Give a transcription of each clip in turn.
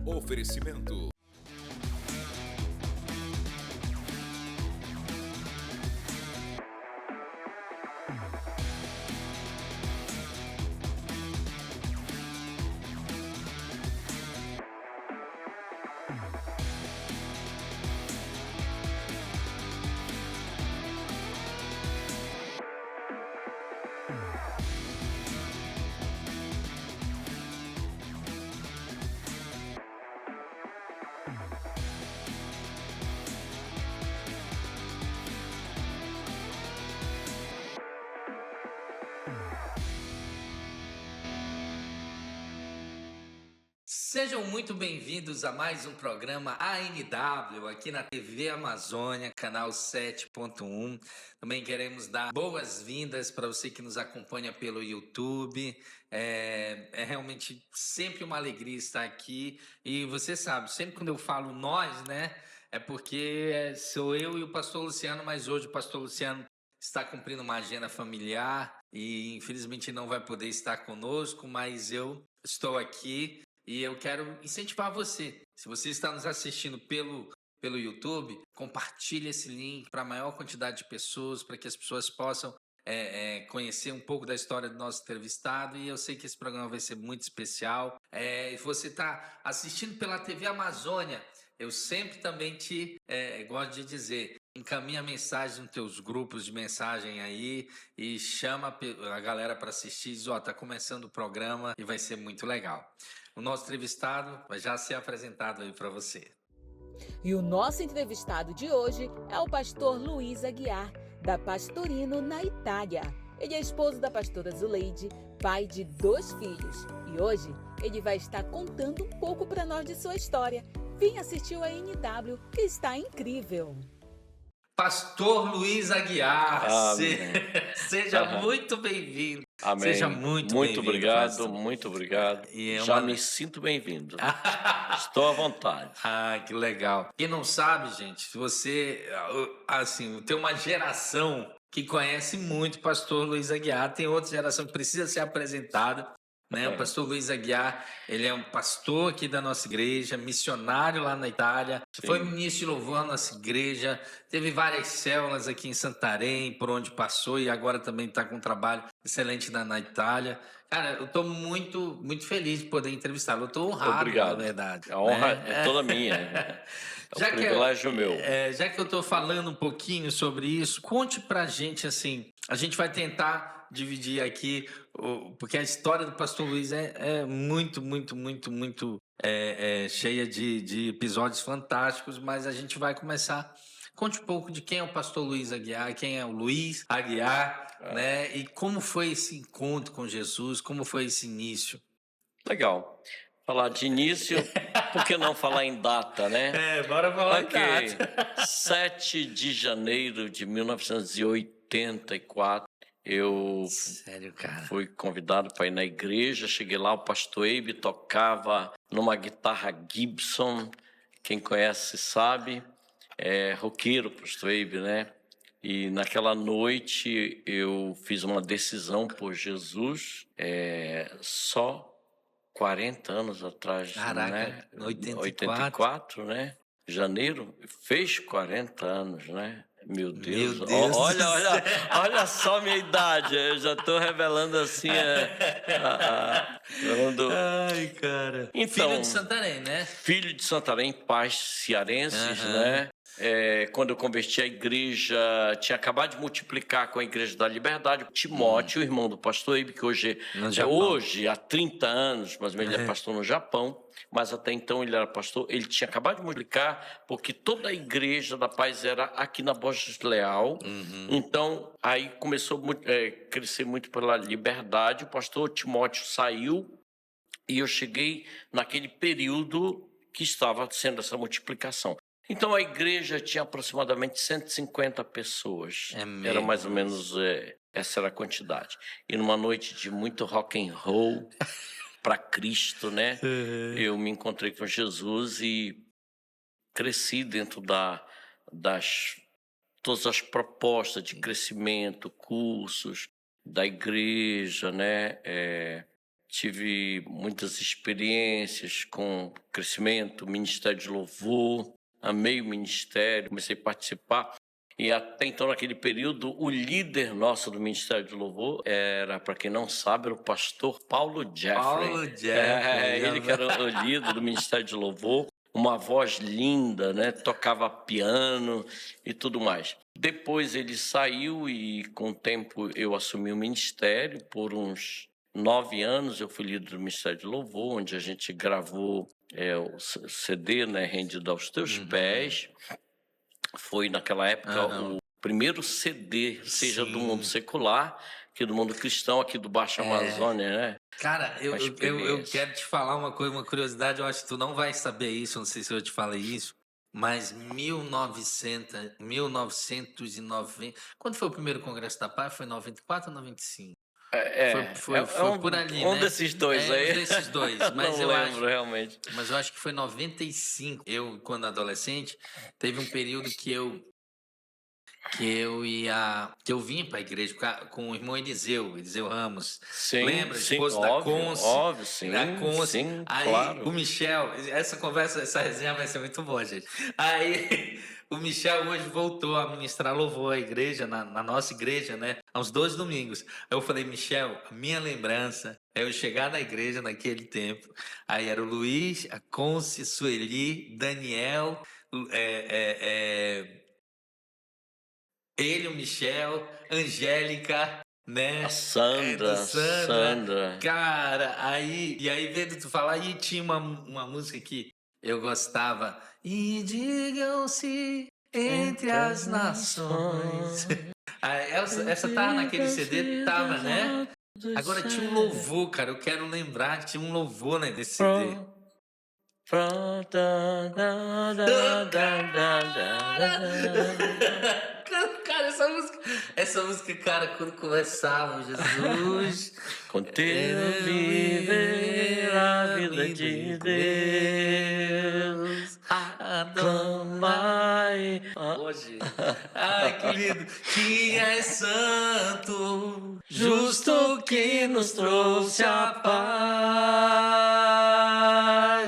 Oferecimento. Sejam muito bem-vindos a mais um programa ANW aqui na TV Amazônia, canal 7.1. Também queremos dar boas-vindas para você que nos acompanha pelo YouTube. É realmente sempre uma alegria estar aqui. E você sabe, sempre quando eu falo nós, né, é porque sou eu e o pastor Luciano, mas hoje o pastor Luciano está cumprindo uma agenda familiar e infelizmente não vai poder estar conosco, mas eu estou aqui. E eu quero incentivar você. Se você está nos assistindo pelo YouTube, compartilhe esse link para a maior quantidade de pessoas, para que as pessoas possam conhecer um pouco da história do nosso entrevistado. E eu sei que esse programa vai ser muito especial. E você está assistindo pela TV Amazônia, eu sempre também gosto de dizer, encaminha mensagem nos teus grupos de mensagem aí e chama a galera para assistir. Diz, tá começando o programa e vai ser muito legal. O nosso entrevistado vai já ser apresentado aí para você. E o nosso entrevistado de hoje é o pastor Luiz Aguiar, da Pastorino, na Itália. Ele é esposo da pastora Zuleide, pai de 2 filhos. E hoje ele vai estar contando um pouco para nós de sua história. Vem assistir o ANW, que está incrível. Pastor Luiz Aguiar, seja muito bem-vindo. Amém. Seja muito bem-vindo. Obrigado, pastor. muito obrigado. E Já me sinto bem-vindo. Estou à vontade. Que legal. Quem não sabe, gente, se você, assim, tem uma geração que conhece muito o pastor Luiz Aguiar, tem outra geração que precisa ser apresentada. Né? O pastor Luiz Aguiar, ele é um pastor aqui da nossa igreja, missionário lá na Itália, foi ministro de louvor na nossa igreja, teve várias células aqui em Santarém, por onde passou, e agora também está com um trabalho excelente na Itália. Cara, eu estou muito, muito feliz de poder entrevistá-lo. Eu estou honrado, Obrigado. na verdade. A honra é toda minha. É um privilégio meu. Já que eu estou falando um pouquinho sobre isso, conte pra gente, assim, a gente vai tentar dividir aqui, porque a história do pastor Luiz é muito, muito, muito, muito cheia de episódios fantásticos, mas a gente vai começar. Conte um pouco de quem é o pastor Luiz Aguiar, quem é o Luiz Aguiar, né? E como foi esse encontro com Jesus, como foi esse início? Legal. Falar de início, por que não falar em data, né? Bora falar em data. 7 de janeiro de 1984, eu fui convidado para ir na igreja. Cheguei lá, o pastor Eibe tocava numa guitarra Gibson. Quem conhece sabe, é roqueiro, pastor Eibe, né? E naquela noite eu fiz uma decisão por Jesus, só 40 anos atrás, Caraca, né? 84, né? Janeiro, fez 40 anos, né? Meu Deus, Meu Deus olha só a minha idade, eu já estou revelando assim. Ai, cara. Então, filho de Santarém, né? Filho de Santarém, pais cearenses, né? Quando eu converti a igreja, tinha acabado de multiplicar com a Igreja da Liberdade. Timóteo, o irmão do pastor Eibe, que hoje, há 30 anos, mas ele é pastor no Japão, mas até então ele era pastor. Ele tinha acabado de multiplicar, porque toda a Igreja da Paz era aqui na Borges Leal. Então, aí começou a crescer muito pela liberdade. O pastor Timóteo saiu e eu cheguei naquele período que estava sendo essa multiplicação. Então, a igreja tinha aproximadamente 150 pessoas. Era mais ou menos, essa era a quantidade. E numa noite de muito rock and roll para Cristo, né? Eu me encontrei com Jesus e cresci dentro todas as propostas de crescimento, cursos da igreja, né? tive muitas experiências com crescimento, ministério de louvor, amei o ministério, comecei a participar. E até então, naquele período, o líder nosso do Ministério de Louvor era, para quem não sabe, era o pastor Paulo Jeffrey. Paulo Jeffrey. Ele que era o líder do Ministério de Louvor, uma voz linda, né? Tocava piano e tudo mais. Depois ele saiu e, com o tempo, eu assumi o ministério. Por uns 9 anos, eu fui líder do Ministério de Louvor, onde a gente gravou o CD, né? Rendido aos Teus Pés. Foi, naquela época, o primeiro CD, seja do mundo secular, que do mundo cristão, aqui do Baixo Amazônia, né? Cara, eu quero te falar uma coisa, uma curiosidade, eu acho que tu não vai saber isso, não sei se eu te falei isso, mas 1990... Quando foi o primeiro Congresso da Paz? Foi em 94 ou 95? Foi por ali, um né? desses dois aí. Um desses dois. Mas não lembro, realmente. Mas eu acho que foi 95. Eu, quando adolescente, teve um período que eu vim para a igreja com o irmão Eliseu Ramos. Sim, lembra? sim, Esposo óbvio, da Conce. óbvio, sim, Da Conce. sim, Aí claro. o Michel, essa resenha vai ser muito boa, gente. Aí o Michel hoje voltou a ministrar louvor à igreja, na nossa igreja, né? Há uns 2 domingos. Aí eu falei, Michel, a minha lembrança é eu chegar na igreja naquele tempo. Aí era o Luiz, a Conce, Sueli, Daniel, ele, o Michel, Angélica, né? A Sandra. Cara, aí vendo tu falar, e tinha uma música que eu gostava. E digam-se entre as nações. Essa tava naquele CD? Tava, né? Agora tinha um louvor, cara, eu quero lembrar, tinha um louvor, né, nesse CD. Cara, essa música, cara, quando começava, Jesus, contigo viver a vida de Deus, aclamai. Hoje, ai, que lindo, que é santo, justo que nos trouxe a paz.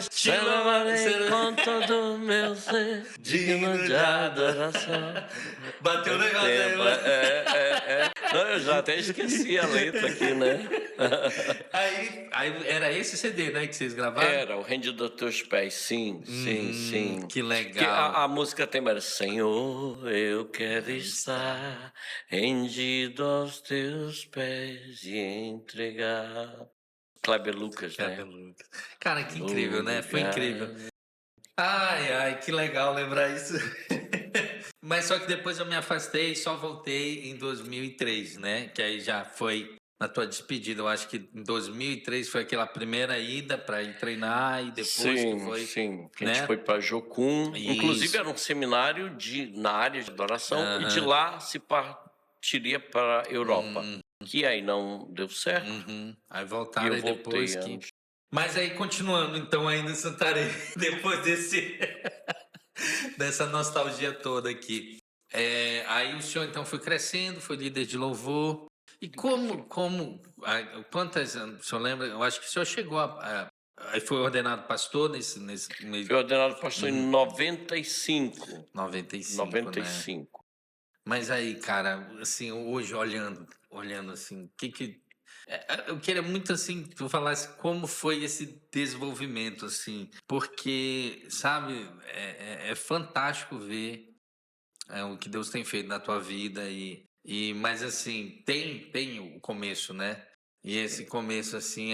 Te louvarei com todo o meu ser, digno de adoração. Bateu o negócio aí, mano. Não, eu já até esqueci a letra aqui, né? Aí era esse CD, né, que vocês gravaram? Era, o Rendido aos Teus Pés, sim. Que legal. Que a música tema era Senhor, eu quero estar rendido aos Teus pés e entregar. Kleber Lucas, né? Cara, que incrível, né? Foi incrível. Ai, que legal lembrar isso. Mas só que depois eu me afastei e só voltei em 2003, né? Que aí já foi na tua despedida. Eu acho que em 2003 foi aquela primeira ida para ir treinar e depois que foi... Sim, que né? a gente foi para Jocum. Isso. Inclusive era um seminário na área de adoração e de lá se partiria para a Europa. Que aí não deu certo. Aí voltaram e eu depois voltei, que... Mas aí continuando então ainda em Santarém, depois dessa nostalgia toda aqui. Aí o senhor então foi crescendo, foi líder de louvor. E quantas anos, o senhor lembra? Eu acho que o senhor chegou aí foi ordenado pastor nesse mês. Fui ordenado pastor em 95. 95. Né? Mas aí, cara, assim, hoje olhando assim, eu queria muito, assim, que tu falasse como foi esse desenvolvimento, assim, porque, sabe, é fantástico ver o que Deus tem feito na tua vida, mas, assim, tem o começo, né? E esse começo, assim,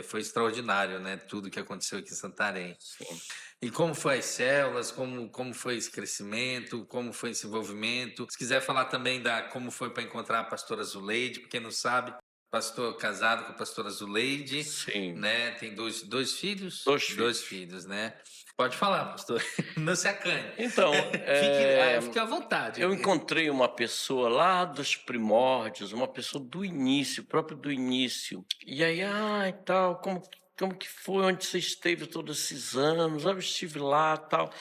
foi extraordinário, né? Tudo que aconteceu aqui em Santarém. Sim. E como foi as células, como foi esse crescimento, como foi esse envolvimento. Se quiser falar também como foi para encontrar a pastora Zuleide, porque não sabe, pastor casado com a pastora Zuleide. Sim. Né? Tem dois filhos? Dois filhos, né? Pode falar, pastor. Não se acanhe. Então, fique à vontade. Eu encontrei uma pessoa lá dos primórdios, uma pessoa do início, próprio do início. E aí, e tal, como que foi, onde você esteve todos esses anos? Eu estive lá, tal.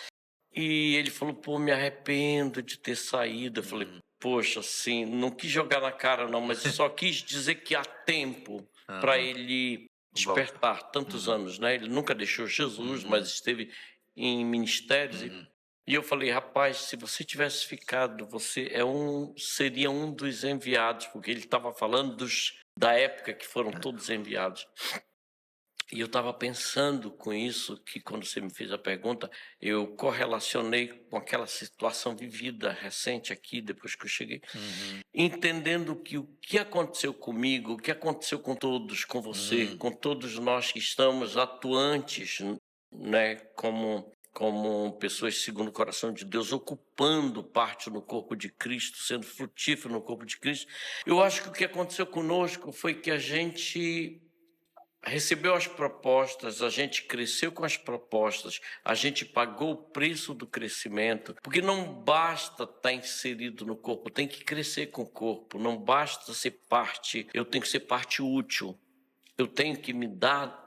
E ele falou, pô, me arrependo de ter saído. Eu falei, poxa, assim, não quis jogar na cara não, mas eu só quis dizer que há tempo para ele despertar tantos anos, né? Ele nunca deixou Jesus, mas esteve em ministérios. E eu falei, rapaz, se você tivesse ficado, você seria um dos enviados, porque ele estava falando da época que foram todos enviados. E eu estava pensando com isso, que quando você me fez a pergunta, eu correlacionei com aquela situação vivida recente aqui, depois que eu cheguei, entendendo que o que aconteceu comigo, o que aconteceu com todos, com você, com todos nós que estamos atuantes, né, como pessoas segundo o coração de Deus, ocupando parte no corpo de Cristo, sendo frutífero no corpo de Cristo. Eu acho que o que aconteceu conosco foi que a gente recebeu as propostas, a gente cresceu com as propostas, a gente pagou o preço do crescimento, porque não basta estar inserido no corpo, tem que crescer com o corpo, não basta ser parte, eu tenho que ser parte útil, eu tenho que me dar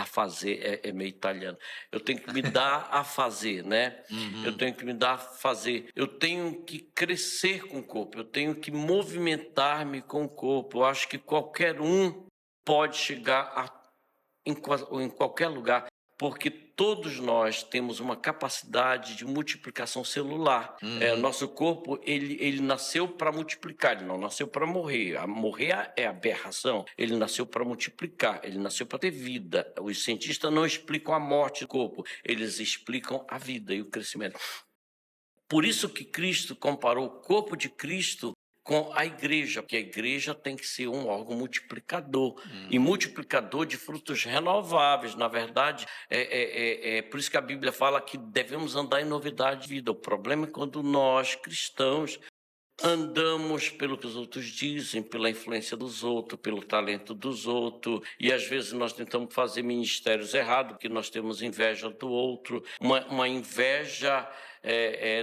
fazer, é meio italiano, eu tenho que me dar a fazer, né? Eu tenho que me dar a fazer, eu tenho que crescer com o corpo, eu tenho que movimentar-me com o corpo. Eu acho que qualquer um pode chegar em qualquer lugar, porque todos nós temos uma capacidade de multiplicação celular. Nosso corpo, ele nasceu para multiplicar, ele não nasceu para morrer. Morrer é aberração. Ele nasceu para multiplicar, ele nasceu para ter vida. Os cientistas não explicam a morte do corpo, eles explicam a vida e o crescimento. Por isso que Cristo comparou o corpo de Cristo com a igreja, porque a igreja tem que ser um órgão multiplicador, e multiplicador de frutos renováveis. Na verdade, é por isso que a Bíblia fala que devemos andar em novidade de vida. O problema é quando nós, cristãos, andamos pelo que os outros dizem, pela influência dos outros, pelo talento dos outros, e às vezes nós tentamos fazer ministérios errados, porque nós temos inveja do outro, uma inveja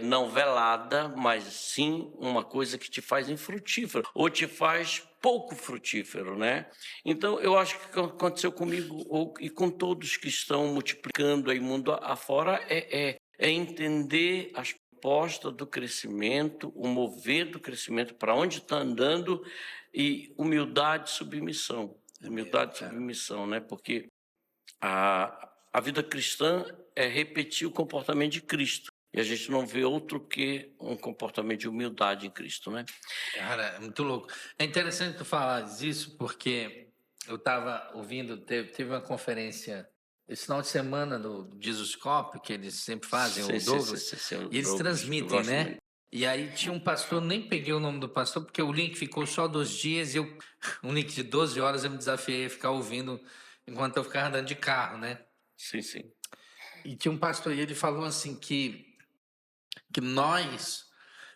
não velada, mas sim uma coisa que te faz infrutífero, ou te faz pouco frutífero, né? Então, eu acho que o que aconteceu comigo e com todos que estão multiplicando aí mundo afora é entender as proposta do crescimento, o mover do crescimento, para onde está andando, e humildade e submissão. Humildade e submissão, né? Porque a vida cristã é repetir o comportamento de Cristo. E a gente não vê outro que um comportamento de humildade em Cristo, né? Cara, é muito louco. É interessante tu falar disso, porque eu estava ouvindo, teve uma conferência esse final de semana do Jesus Cop, que eles sempre fazem, o Douglas, e eles transmitem, né? Muito. E aí tinha um pastor, nem peguei o nome do pastor, porque o link ficou só 2 dias, e um link de 12 horas eu me desafiei a ficar ouvindo enquanto eu ficava andando de carro, né? Sim, sim. E tinha um pastor, e ele falou assim que nós,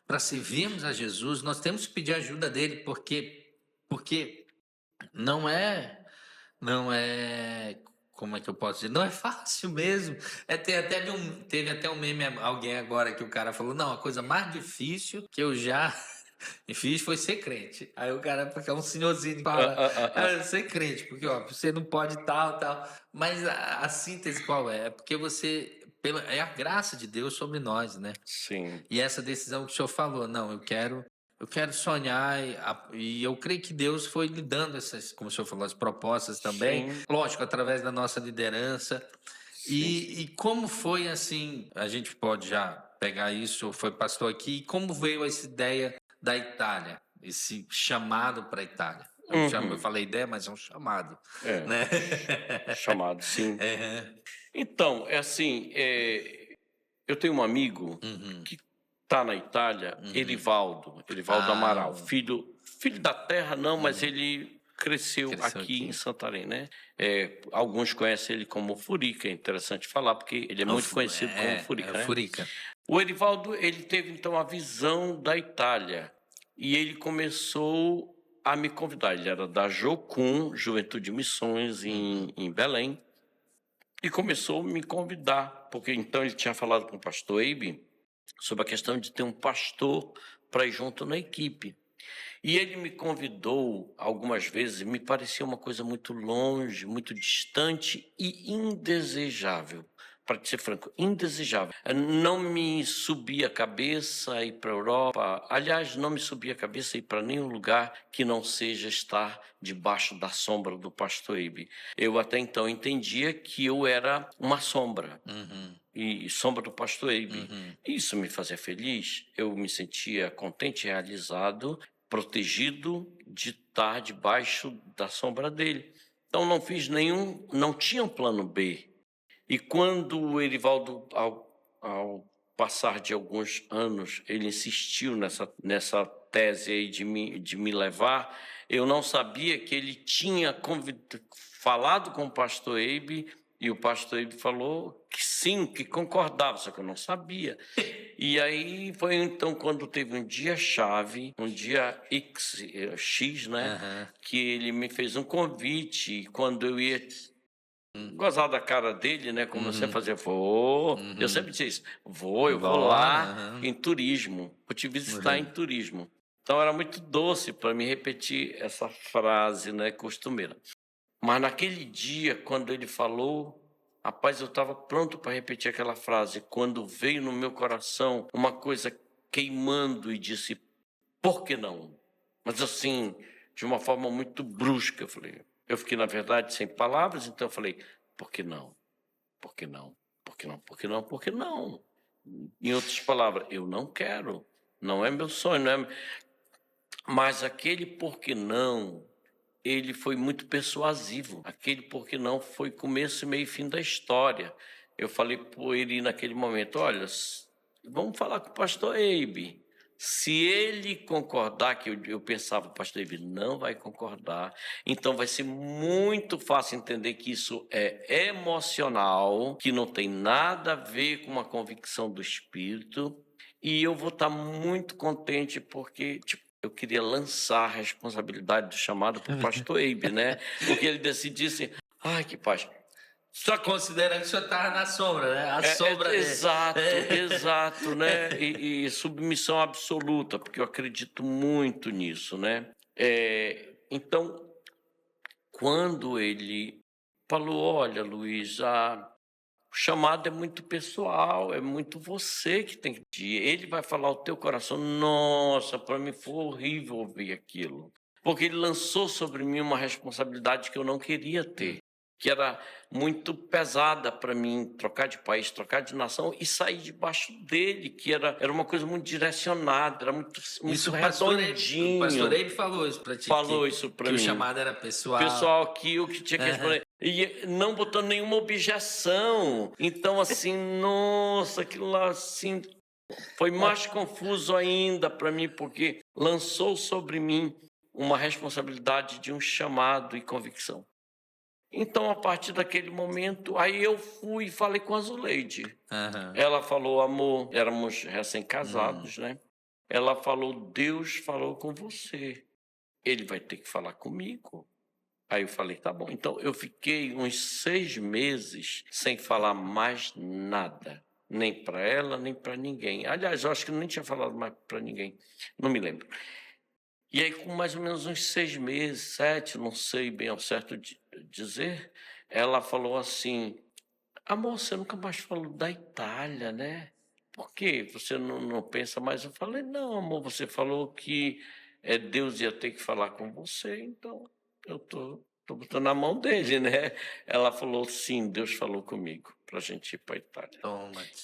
para servirmos a Jesus, nós temos que pedir ajuda dele, porque não é, como é que eu posso dizer? Não é fácil mesmo. Teve até um meme, alguém agora que o cara falou, não, a coisa mais difícil que eu já fiz foi ser crente. Aí o cara, porque é um senhorzinho que fala, ser crente, porque ó, você não pode tal. Mas a síntese qual é? É porque é a graça de Deus sobre nós, né? Sim. E essa decisão que o senhor falou, não, eu quero sonhar, e eu creio que Deus foi lhe dando essas, como o senhor falou, as propostas também, sim, lógico, através da nossa liderança. E como foi assim, a gente pode já pegar isso, foi pastor aqui, e como veio essa ideia da Itália, esse chamado para a Itália? Eu falei ideia, mas é um chamado. Né? Chamado, sim. Então, é assim, eu tenho um amigo que está na Itália, Erivaldo Amaral, filho da terra não, mas ele cresceu aqui em Santarém, né? Alguns conhecem ele como Furica, é interessante falar, porque ele é muito conhecido como Furica, né? Furica. O Erivaldo, ele teve então a visão da Itália, e ele começou a me convidar. Ele era da Jocum, Juventude de Missões, em Belém, e começou a me convidar, porque então ele tinha falado com o pastor Eibe sobre a questão de ter um pastor para ir junto na equipe. E ele me convidou algumas vezes, me parecia uma coisa muito longe, muito distante e indesejável. para ser franco, indesejável. Não me subia a cabeça ir para a Europa. Aliás, não me subia a cabeça ir para nenhum lugar que não seja estar debaixo da sombra do pastor Eibe. Eu até então entendia que eu era uma sombra. E sombra do pastor Eibe. Isso me fazia feliz. Eu me sentia contente, realizado, protegido de estar debaixo da sombra dele. Então não tinha um plano B. E quando o Erivaldo, ao passar de alguns anos, ele insistiu nessa tese aí de me levar, eu não sabia que ele tinha falado com o pastor Eibe, e o pastor Eibe falou que sim, que concordava, só que eu não sabia. E aí foi então quando teve um dia-chave, um dia X, né? Que ele me fez um convite, e quando eu ia gozar da cara dele, né? Como você fazia, vou. Eu sempre disse isso, eu vou lá em turismo, vou te visitar em turismo. Então era muito doce para me repetir essa frase, né? Costumeira. Mas naquele dia, quando ele falou, rapaz, eu estava pronto para repetir aquela frase. Quando veio no meu coração uma coisa queimando e disse, por que não? Mas assim, de uma forma muito brusca, eu fiquei, na verdade, sem palavras, então eu falei, por que não? Por que não? Por que não? Por que não? Por que não? Em outras palavras, eu não quero, não é meu sonho, não é... Mas aquele por que não, ele foi muito persuasivo. Aquele por que não foi começo, meio e fim da história. Eu falei por ele naquele momento, olha, vamos falar com o pastor Eibe. Se ele concordar, que eu pensava, o pastor Eibe não vai concordar, então vai ser muito fácil entender que isso é emocional, que não tem nada a ver com uma convicção do Espírito, e eu vou estar muito contente porque, eu queria lançar a responsabilidade do chamado para o pastor Eibe, né? Porque ele decidisse, ai, que paz. Só considerando que o senhor estava na sombra, né? A sombra dele. Exato, né? E submissão absoluta, porque eu acredito muito nisso, né? Então, quando ele falou, olha, Luiz, o chamado é muito pessoal, é muito você que tem que ir. Ele vai falar o teu coração. Nossa, para mim foi horrível ouvir aquilo. Porque ele lançou sobre mim uma responsabilidade que eu não queria ter, que era muito pesada para mim, trocar de país, trocar de nação e sair debaixo dele, que era uma coisa muito direcionada, era muito isso redondinho. O pastor Eibe falou isso para ti? Falou isso para mim. Que o chamado era pessoal. Pessoal aqui, o que tinha que responder. E não botou nenhuma objeção. Então, assim, nossa, aquilo lá, assim, foi mais confuso ainda para mim, porque lançou sobre mim uma responsabilidade de um chamado e convicção. Então, a partir daquele momento, aí eu fui e falei com a Zuleide. Ela falou, amor, éramos recém-casados, né? Ela falou, Deus falou com você. Ele vai ter que falar comigo. Aí eu falei, tá bom. Então, eu fiquei uns 6 meses sem falar mais nada. Nem para ela, nem para ninguém. Aliás, eu acho que eu nem tinha falado mais para ninguém. Não me lembro. E aí, com mais ou menos uns 6 meses, 7, não sei bem ao certo dizer, ela falou assim, amor, você nunca mais falou da Itália, né? Por quê? Você não pensa mais? Eu falei, não, amor, você falou que Deus ia ter que falar com você, então eu tô botando na mão dele, né? Ela falou, sim, Deus falou comigo para a gente ir para a Itália.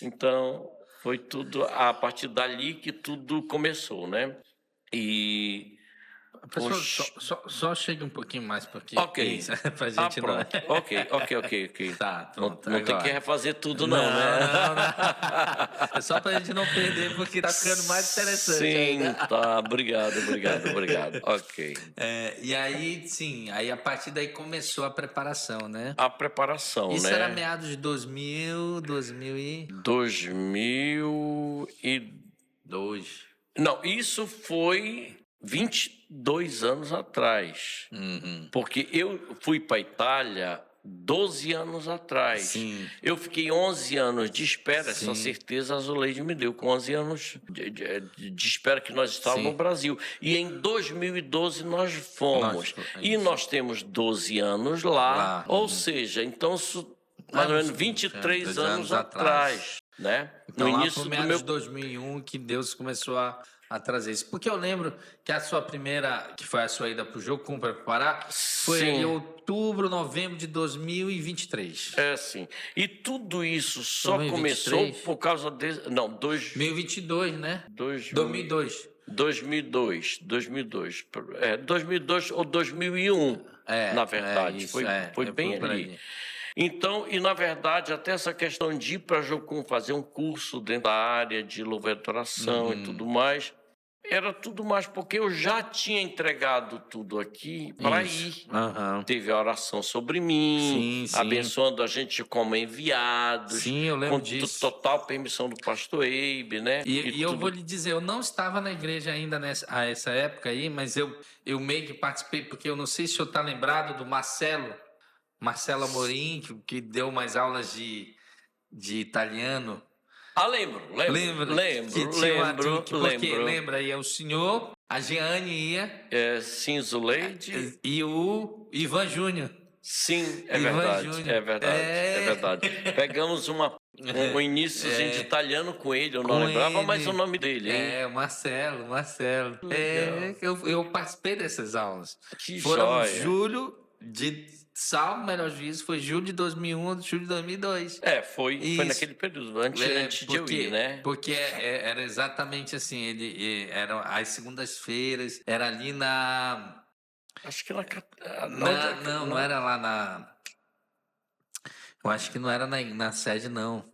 Então, foi tudo a partir dali que tudo começou, né? E... Pessoal, só chega um pouquinho mais porque Ok. pra gente não... Ok. Tá, pronto. Não tem que refazer tudo, não, não, né? Não. É só pra gente não perder, porque tá ficando mais interessante. Sim, ainda. tá. Obrigado. Ok. E aí, sim, aí a partir daí começou a preparação, né? A preparação, Isso né? era meados de 2002. Não, isso foi 22 anos atrás. Porque eu fui para a Itália 12 anos atrás. Sim. Eu fiquei 11 anos de espera, Sim. essa certeza a Zuleide me deu, com 11 anos de espera que nós estávamos Sim. no Brasil. E em 2012 nós fomos. E nós temos 12 anos lá. Ou seja, então mais ou menos 23 anos atrás, né? Então, No lá início por do meados meu... de 2001 que Deus começou a trazer isso. Porque eu lembro que a sua primeira, que foi a sua ida para o Jocum para preparar, foi em Sim, outubro, novembro de 2023. é assim. E tudo isso só 2023? começou por causa de... Não, 2022, né? 2000, 2002. 2002. 2002 ou 2001, na verdade. Isso, Foi bem por ali. Então, e na verdade, até essa questão de ir para Jocum fazer um curso dentro da área de louvor e adoração e tudo mais, era tudo mais porque eu já tinha entregado tudo aqui para ir. Aham. Teve a oração sobre mim, Sim. abençoando a gente como enviados, Sim, eu lembro com disso. total permissão do pastor Eibe, né? E eu tudo. vou lhe dizer, eu não estava na igreja ainda a essa época aí, mas eu meio que participei, porque eu não sei se o senhor está lembrado do Marcelo Amorim, que deu umas aulas de italiano. Lembro. Que tinha porque Lembro. lembra, ia o senhor, a Jeane ia, Sim, Zuleide. e o Ivan Júnior. Sim, é Ivan verdade, Júnior. é verdade. Pegamos um iníciozinho de italiano com ele, eu não Com lembrava mais ele. o nome dele, hein? Marcelo. Legal. Eu participei dessas aulas. Que Foram joia. julho salvo melhor juízo, foi julho de 2001, julho de 2002. Foi Isso. naquele período, antes de eu ir, né? Porque era exatamente assim, eram as segundas-feiras, era ali na... Acho que Não era lá na... Eu acho que não era na sede, não.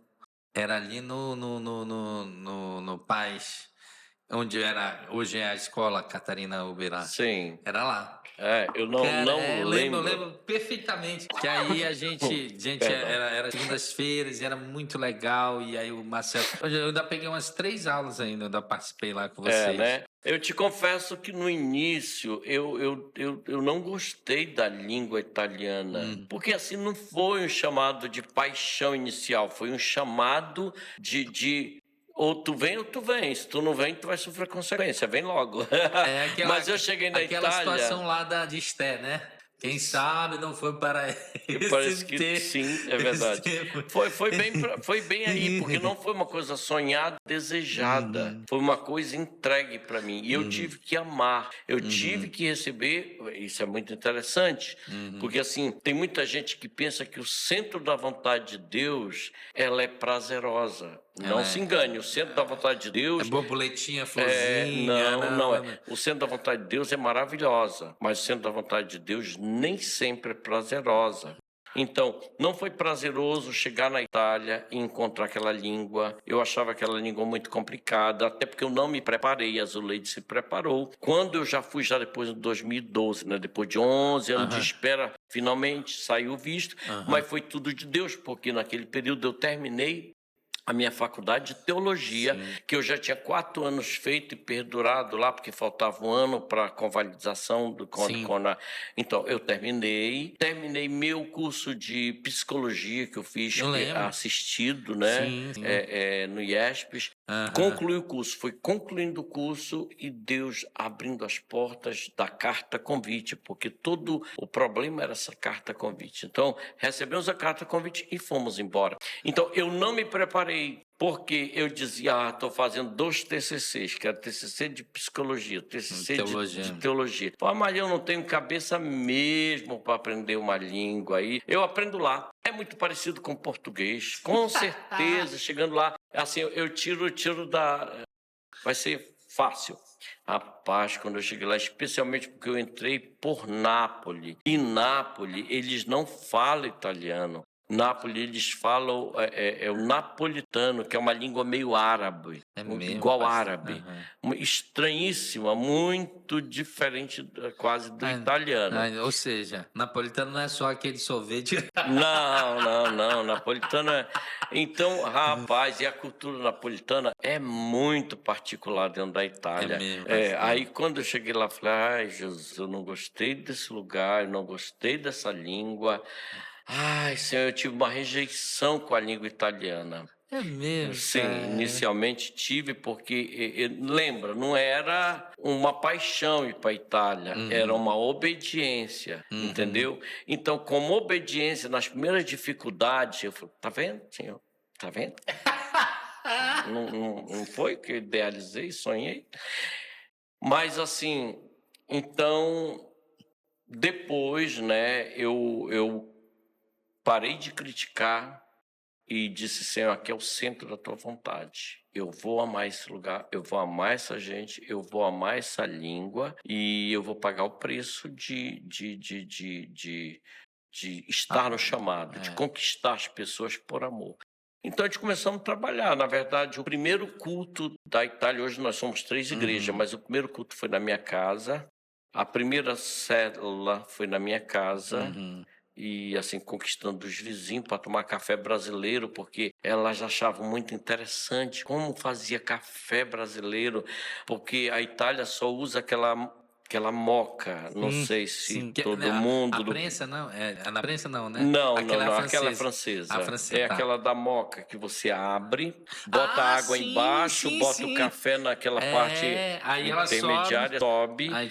Era ali no Paz, onde hoje é a escola Catarina Uberá. Sim. Era lá. Eu não lembro. Eu lembro perfeitamente. Que aí a gente era segundas-feiras e era muito legal. E aí o Marcelo... Eu ainda peguei umas 3 aulas ainda, eu ainda participei lá com vocês. Né? Eu te confesso que no início eu não gostei da língua italiana, porque assim não foi um chamado de paixão inicial, foi um chamado de ou tu vem ou tu vem, se tu não vem tu vai sofrer consequência, vem logo. Mas eu cheguei na aquela Itália... Aquela situação lá de Esté, né? Quem sabe não foi para esse Parece que sim, é verdade. Foi bem aí, porque não foi uma coisa sonhada, desejada. Foi uma coisa entregue para mim. E eu tive que amar, eu tive que receber. Isso é muito interessante, porque assim, tem muita gente que pensa que o centro da vontade de Deus, ela é prazerosa. Não se engane, o centro da vontade de Deus... É borboletinha, florzinha... Não é. O centro da vontade de Deus é maravilhosa, mas o centro da vontade de Deus nem sempre é prazerosa. Então, não foi prazeroso chegar na Itália e encontrar aquela língua. Eu achava aquela língua muito complicada, até porque eu não me preparei, a Zuleide se preparou. Quando eu já fui, já depois de 2012, né? Depois de 11 anos de espera, finalmente saiu o visto, mas foi tudo de Deus, porque naquele período eu terminei a minha faculdade de teologia, que eu já tinha 4 anos feito e perdurado lá, porque faltava um ano para a convalidação Então, eu terminei meu curso de psicologia que eu fiz assistido, né? No IESPES. Concluí o curso, fui concluindo o curso e Deus abrindo as portas da carta convite, porque todo o problema era essa carta convite. Então, recebemos a carta convite e fomos embora. Então, eu não me preparei, porque eu dizia, estou fazendo 2 TCCs, que era TCC de psicologia, TCC de teologia. Mas eu não tenho cabeça mesmo para aprender uma língua aí. Eu aprendo lá. É muito parecido com português, com certeza. Chegando lá, assim, eu tiro da... Vai ser fácil. Rapaz, quando eu cheguei lá, especialmente porque eu entrei por Nápoles. E Nápoles, eles não falam italiano. Nápoles, eles falam o napolitano, que é uma língua meio árabe, igual árabe. Estranhíssima, muito diferente quase do italiano. Ou seja, napolitano não é só aquele sorvete. Não, napolitano é... Então, rapaz, e a cultura napolitana é muito particular dentro da Itália. Aí quando eu cheguei lá, falei, ai Jesus, eu não gostei desse lugar, eu não gostei dessa língua. Ai, Senhor, eu tive uma rejeição com a língua italiana. É mesmo, Sim, cara. inicialmente tive, porque, lembra, não era uma paixão ir para a Itália, era uma obediência, entendeu? Então, como obediência, nas primeiras dificuldades, eu falei, tá vendo, senhor? Tá vendo? Não foi que eu idealizei, sonhei. Mas, assim, então, depois, né, eu parei de criticar e disse, Senhor, aqui é o centro da tua vontade. Eu vou amar esse lugar, eu vou amar essa gente, eu vou amar essa língua e eu vou pagar o preço de estar no chamado, de conquistar as pessoas por amor. Então, a gente começamos a trabalhar. Na verdade, o primeiro culto da Itália, hoje nós somos 3 igrejas, mas o primeiro culto foi na minha casa, a primeira célula foi na minha casa, e assim, conquistando os vizinhos para tomar café brasileiro, porque elas achavam muito interessante como fazia café brasileiro, porque a Itália só usa aquela moca, não sei se todo mundo... A prensa não, na prensa não, né? Não, Aquela aquela francesa. francesa. A francesa, É tá. aquela da moca que você abre, bota água embaixo, bota o café naquela parte aí ela intermediária, sobe. Aí,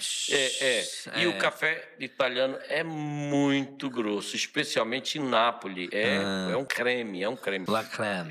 E o café italiano é muito grosso, especialmente em Nápoles. É um creme, é um creme. La crème.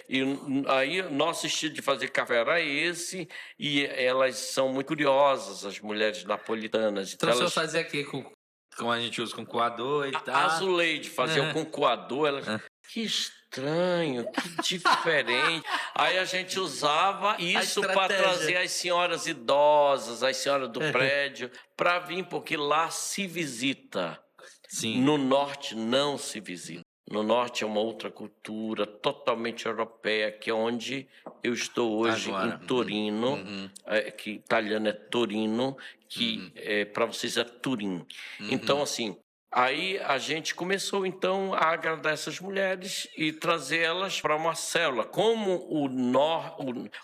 E aí nosso estilo de fazer café era esse, e elas são muito curiosas, as mulheres napolitanas. Então o senhor elas... fazia aqui como a gente usa com coador e tal? A Zuleide fazia com coador, ela... Que estranho, que diferente. Aí a gente usava isso para trazer as senhoras idosas, as senhoras do prédio, para vir, porque lá se visita. Sim. No norte não se visita. No norte é uma outra cultura totalmente europeia, que é onde eu estou hoje, Agora. em Torino, que italiano é Torino, que para vocês é Turim. Então, assim, aí a gente começou, então, a agradar essas mulheres e trazer elas para uma célula. Como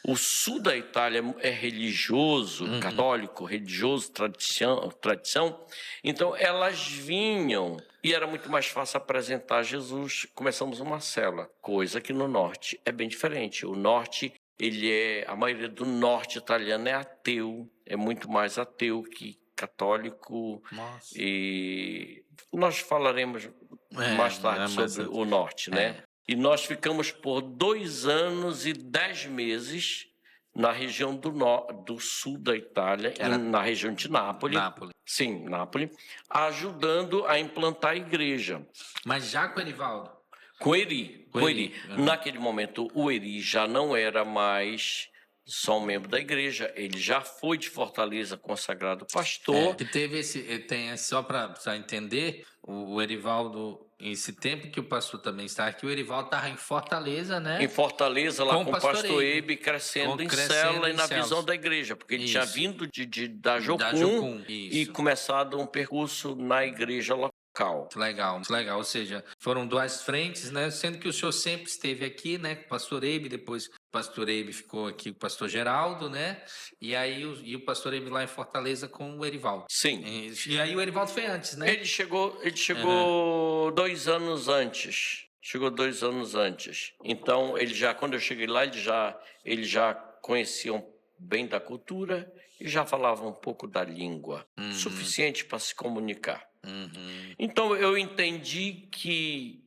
o sul da Itália é religioso, católico, religioso, tradição, então elas vinham e era muito mais fácil apresentar Jesus. Começamos uma célula, coisa que no norte é bem diferente. O norte, a maioria do norte italiano é ateu, é muito mais ateu que católico. Nossa. E nós falaremos mais tarde sobre o norte, né? E nós ficamos por 2 anos e 10 meses na região do sul da Itália, na região de Nápoles. Sim, Nápoles, ajudando a implantar a igreja. Mas já com o Erivaldo? Com o Eri. Naquele momento, o Eri já não era mais só um membro da igreja, ele já foi de Fortaleza consagrado pastor. Que teve só para entender, o Erivaldo, esse tempo que o pastor também está aqui, o Erivaldo estava em Fortaleza, né? Em Fortaleza, lá com o pastor Ebe, crescendo em célula e na visão da igreja, porque ele tinha vindo da Jocum e começado um percurso na igreja local. Legal, muito legal. Ou seja, foram 2 frentes, né? Sendo que o senhor sempre esteve aqui, né? Com o pastor Ebe, depois o pastor Ebe ficou aqui com o pastor Geraldo, né? E aí o pastor Ebe lá em Fortaleza com o Erivaldo. Sim. E aí o Erivaldo foi antes, né? Ele chegou 2 anos antes. Chegou 2 anos antes. Então, quando eu cheguei lá, ele já conhecia bem da cultura e já falava um pouco da língua, suficiente para se comunicar. Então, eu entendi que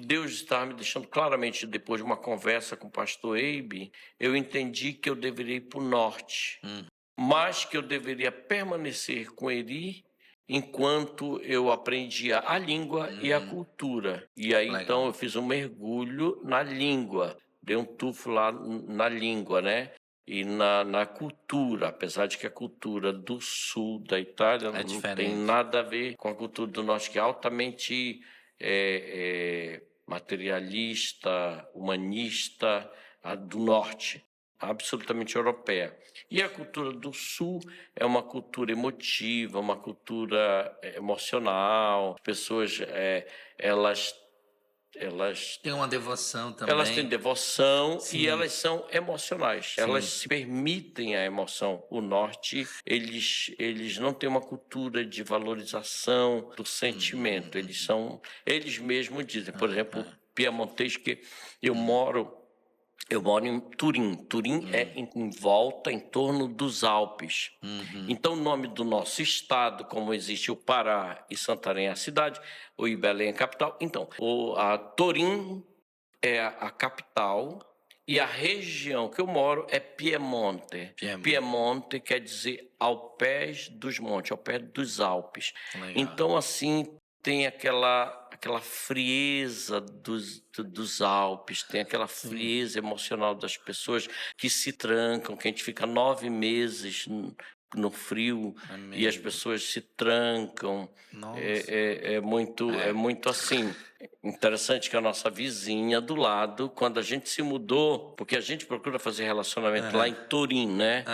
Deus estava me deixando claramente, depois de uma conversa com o pastor Ebe, eu entendi que eu deveria ir para o norte, mas que eu deveria permanecer com Eri enquanto eu aprendia a língua e a cultura. E aí, então, eu fiz um mergulho na língua, dei um tufo lá na língua, né? E na cultura, apesar de que a cultura do sul da Itália não tem nada a ver com a cultura do norte, que é altamente materialista, humanista, a do norte, absolutamente europeia. E a cultura do sul é uma cultura emotiva, uma cultura emocional. As pessoas, elas têm uma devoção também. Elas têm devoção. Sim. E elas são emocionais. Sim. Elas se permitem a emoção. O norte, eles não têm uma cultura de valorização do sentimento. Eles mesmos dizem, por exemplo, piemontês, que eu moro em Turim. Turim é em volta, em torno dos Alpes. Então, o nome do nosso estado, como existe o Pará e Santarém, a cidade, e Belém, a capital. Então, a Turim é a capital e a região que eu moro é Piemonte. Piemonte quer dizer ao pé dos montes, ao pé dos Alpes. Legal. Então, assim, tem aquela frieza dos Alpes, tem aquela frieza emocional das pessoas que se trancam, que a gente fica 9 meses no frio e as pessoas se trancam. Nossa. É muito assim. Interessante que a nossa vizinha do lado, quando a gente se mudou, porque a gente procura fazer relacionamento lá em Turim, né?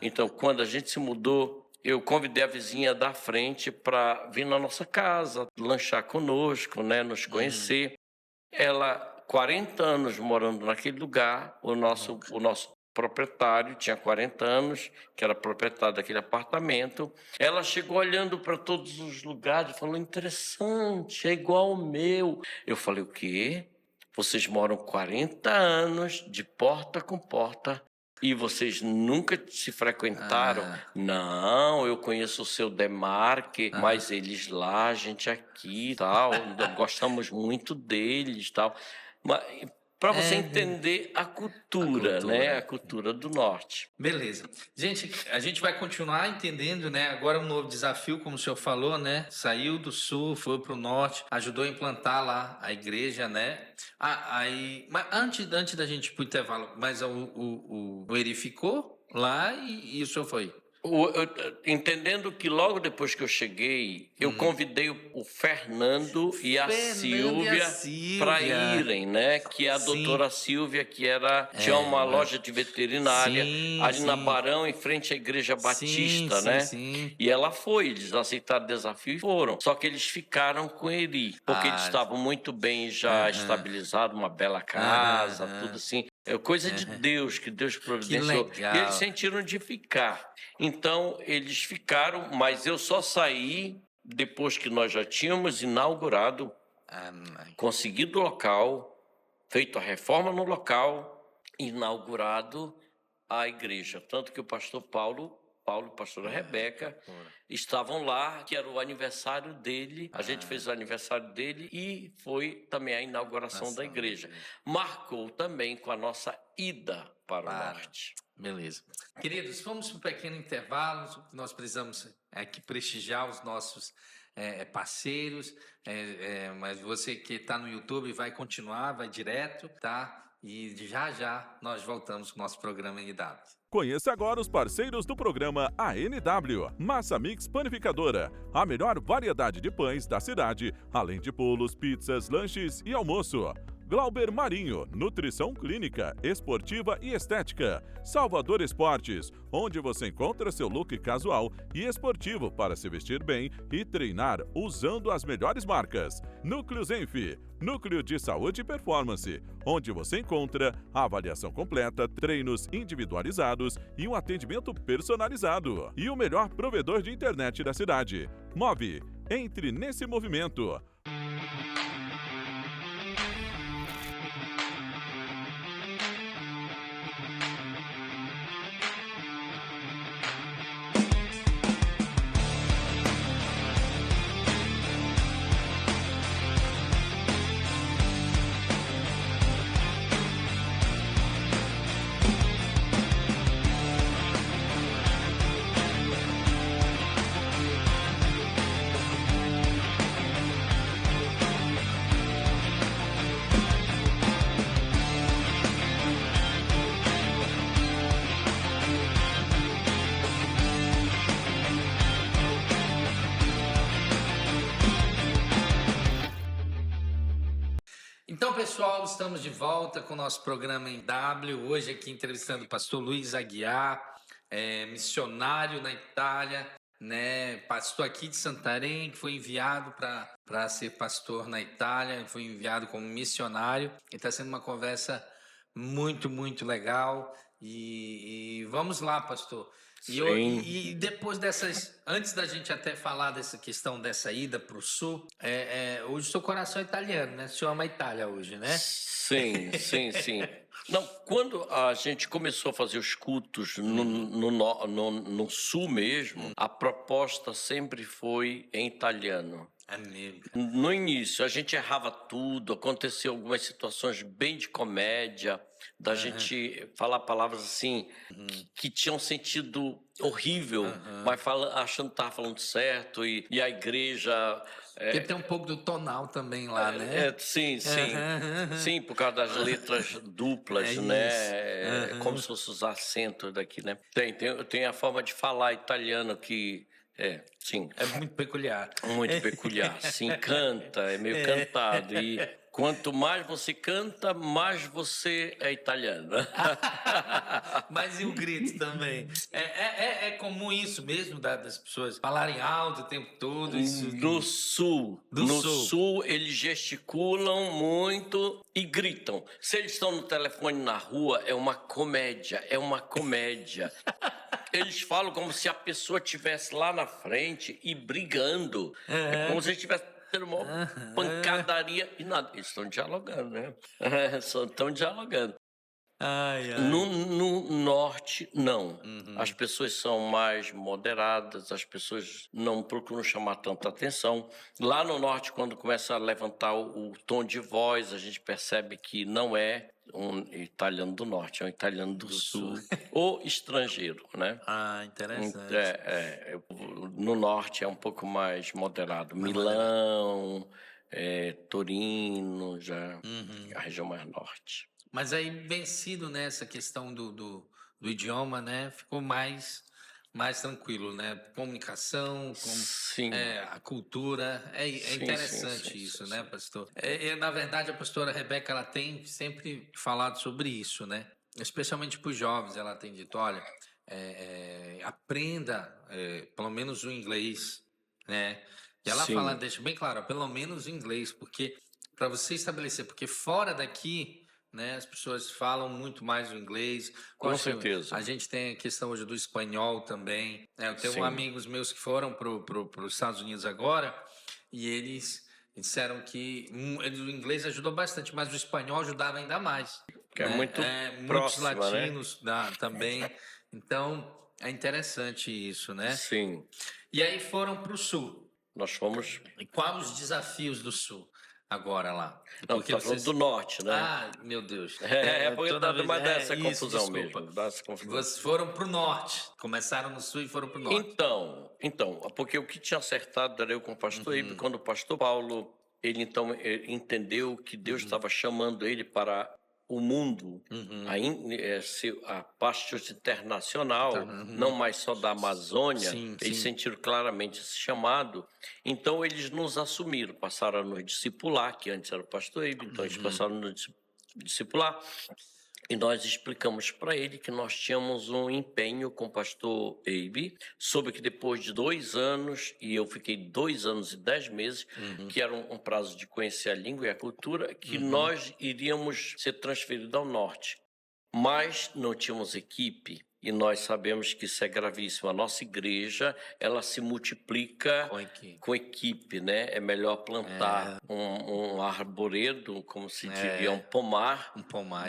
Então, quando a gente se mudou, eu convidei a vizinha da frente para vir na nossa casa, lanchar conosco, né, nos conhecer. Ela, 40 anos morando naquele lugar, o nosso proprietário tinha 40 anos, que era proprietário daquele apartamento. Ela chegou olhando para todos os lugares e falou, interessante, é igual ao meu. Eu falei, o quê? Vocês moram 40 anos de porta com porta e vocês nunca se frequentaram? Não, eu conheço o seu Demarque, mas eles lá, a gente aqui, tal, gostamos muito deles, tal. Mas para você entender a cultura, né? A cultura do norte. Beleza. Gente, a gente vai continuar entendendo, né? Agora um novo desafio, como o senhor falou, né? Saiu do sul, foi para o norte, ajudou a implantar lá a igreja, né? Mas antes da gente ir para o intervalo, mas o Eri ficou lá e o senhor foi? Entendendo que logo depois que eu cheguei, eu convidei o Fernando e a Silvia para irem, né? Que é a doutora Silvia, que tinha uma loja de veterinária ali na Barão, em frente à Igreja Batista, né? E ela foi, eles aceitaram o desafio e foram. Só que eles ficaram com Eri, porque eles estavam muito bem já estabilizados, uma bela casa, tudo assim. É coisa de Deus, que Deus providenciou. Que legal. E eles sentiram de ficar. Então, eles ficaram, mas eu só saí depois que nós já tínhamos inaugurado, conseguido o local, feito a reforma no local, inaugurado a igreja. Tanto que o pastor Paulo e a pastora Rebeca estavam lá, que era o aniversário dele. A gente fez o aniversário dele e foi também a inauguração da igreja. Marcou também com a nossa ida para o norte. Beleza. Queridos, vamos para um pequeno intervalo. Nós precisamos aqui prestigiar os nossos parceiros. Mas você que está no YouTube vai continuar, vai direto, tá? E já nós voltamos com o nosso programa NW. Conheça agora os parceiros do programa ANW. Massa Mix Panificadora. A melhor variedade de pães da cidade, além de bolos, pizzas, lanches e almoço. Glauber Marinho, nutrição clínica, esportiva e estética. Salvador Esportes, onde você encontra seu look casual e esportivo para se vestir bem e treinar usando as melhores marcas. Núcleo Zenf, núcleo de saúde e performance, onde você encontra a avaliação completa, treinos individualizados e um atendimento personalizado. E o melhor provedor de internet da cidade. Move, entre nesse movimento. Então, pessoal, estamos de volta com o nosso programa em W. Hoje aqui entrevistando o pastor Luiz Aguiar, missionário na Itália, né? Pastor aqui de Santarém, que foi enviado para ser pastor na Itália, foi enviado como missionário. E está sendo uma conversa muito, muito legal. E vamos lá, pastor. E depois antes da gente até falar dessa questão dessa ida para o sul, hoje o seu coração é italiano, né? O senhor ama a Itália hoje, né? Sim. Não, quando a gente começou a fazer os cultos no sul mesmo, a proposta sempre foi em italiano. É mesmo. No início, a gente errava tudo, aconteceu algumas situações bem de comédia, da gente falar palavras assim que tinham sentido horrível, mas achando que estava falando certo, e a igreja... Porque tem um pouco do tonal também lá, né? Sim. Sim, por causa das letras duplas, né? Como se fosse os acentos daqui, né? Tem a forma de falar italiano que... sim. É muito peculiar. Muito peculiar. Se encanta, é meio cantado. E quanto mais você canta, mais você é italiano. Mas e o grito também? É comum isso mesmo, das pessoas falarem alto o tempo todo? No sul, eles gesticulam muito e gritam. Se eles estão no telefone na rua, é uma comédia. Eles falam como se a pessoa estivesse lá na frente e brigando. É como se estivesse tendo uma pancadaria e nada. Eles estão dialogando, né? Estão dialogando. No norte, não. As pessoas são mais moderadas, as pessoas não procuram chamar tanta atenção. Lá no norte, quando começa a levantar o tom de voz, a gente percebe que não é um italiano do norte, é um italiano do sul. Ou estrangeiro, né? Interessante. No norte é um pouco mais moderado. Milão, Torino, já a região mais norte. Mas aí, vencido nessa questão do idioma, né? Ficou mais tranquilo, né? Comunicação, a cultura. É interessante isso, né, pastor? Na verdade, a pastora Rebeca, ela tem sempre falado sobre isso, né? Especialmente para os jovens, ela tem dito, olha, aprenda pelo menos o inglês, né? E ela fala, deixa bem claro, pelo menos o inglês, porque para você estabelecer, porque fora daqui... né? As pessoas falam muito mais o inglês. Com certeza. A gente tem a questão hoje do espanhol também. Eu tenho amigos meus que foram para os Estados Unidos agora e eles disseram que o inglês ajudou bastante, mas o espanhol ajudava ainda mais. Que é muito próximo, muitos latinos, né? Também. Então, é interessante isso, né? Sim. E aí foram para o sul. Nós fomos... E quais os desafios do sul? Agora lá. Não, porque falando do norte, né? Meu Deus. Porque dá mais dessa confusão mesmo. Vocês foram para o norte. Começaram no sul e foram para o norte. Então, porque o que tinha acertado era eu com o pastor Ibe, quando o pastor Paulo, ele entendeu que Deus estava chamando ele para o mundo, a parte internacional, não mais só da Amazônia. Eles sentiram claramente esse chamado. Então, eles nos assumiram, passaram a nos discipular, que antes era o pastor Ibe, então eles passaram a nos discipular. E nós explicamos para ele que nós tínhamos um empenho com o pastor Eibe, sobre que depois de 2 anos, e eu fiquei 2 anos e 10 meses, que era um prazo de conhecer a língua e a cultura, que nós iríamos ser transferidos ao norte. Mas não tínhamos equipe, e nós sabemos que isso é gravíssimo. A nossa igreja, ela se multiplica com equipe, né? É melhor plantar um arvoredo, como se diria, um pomar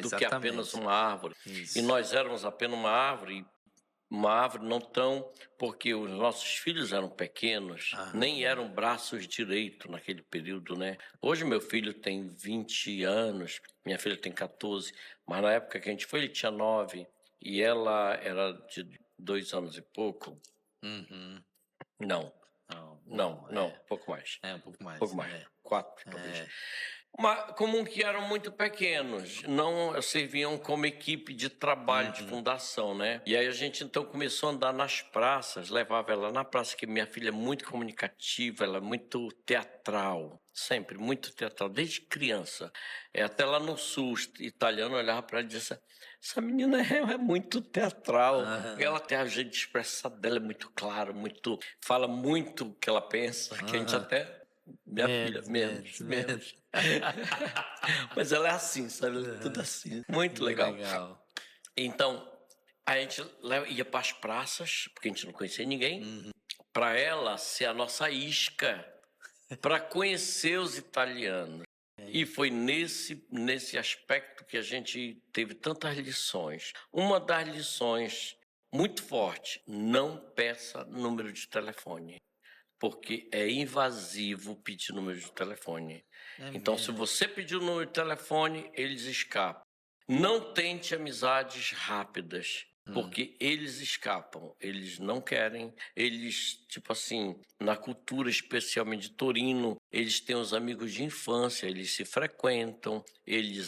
do que apenas uma árvore. Isso. E nós éramos apenas uma árvore não tão... porque os nossos filhos eram pequenos, nem eram braços direitos naquele período, né? Hoje meu filho tem 20 anos, minha filha tem 14, mas na época que a gente foi, ele tinha 9, e ela era de 2 anos e pouco. Não, pouco mais. Um pouco mais. Pouco mais, 4, talvez. Mas como que eram muito pequenos, não serviam como equipe de trabalho de fundação, né? E aí a gente então começou a andar nas praças, levava ela na praça, que minha filha é muito comunicativa, ela é muito teatral, sempre muito teatral, desde criança. Até lá no sul, italiano olhava para ela e disse: essa menina é muito teatral, ela tem a jeito de expressar dela, é muito claro, fala muito o que ela pensa, que a gente até... Minha filha, menos. Mas ela é assim, sabe? Tudo assim. Muito legal. Então, a gente ia para as praças, porque a gente não conhecia ninguém, para ela ser a nossa isca, para conhecer os italianos. E foi nesse aspecto que a gente teve tantas lições. Uma das lições muito forte, não peça número de telefone, porque é invasivo pedir número de telefone. Então, se você pedir o número de telefone, eles escapam. Não tente amizades rápidas, porque eles escapam, eles não querem, eles, tipo assim, na cultura, especialmente de Torino, eles têm os amigos de infância, eles se frequentam,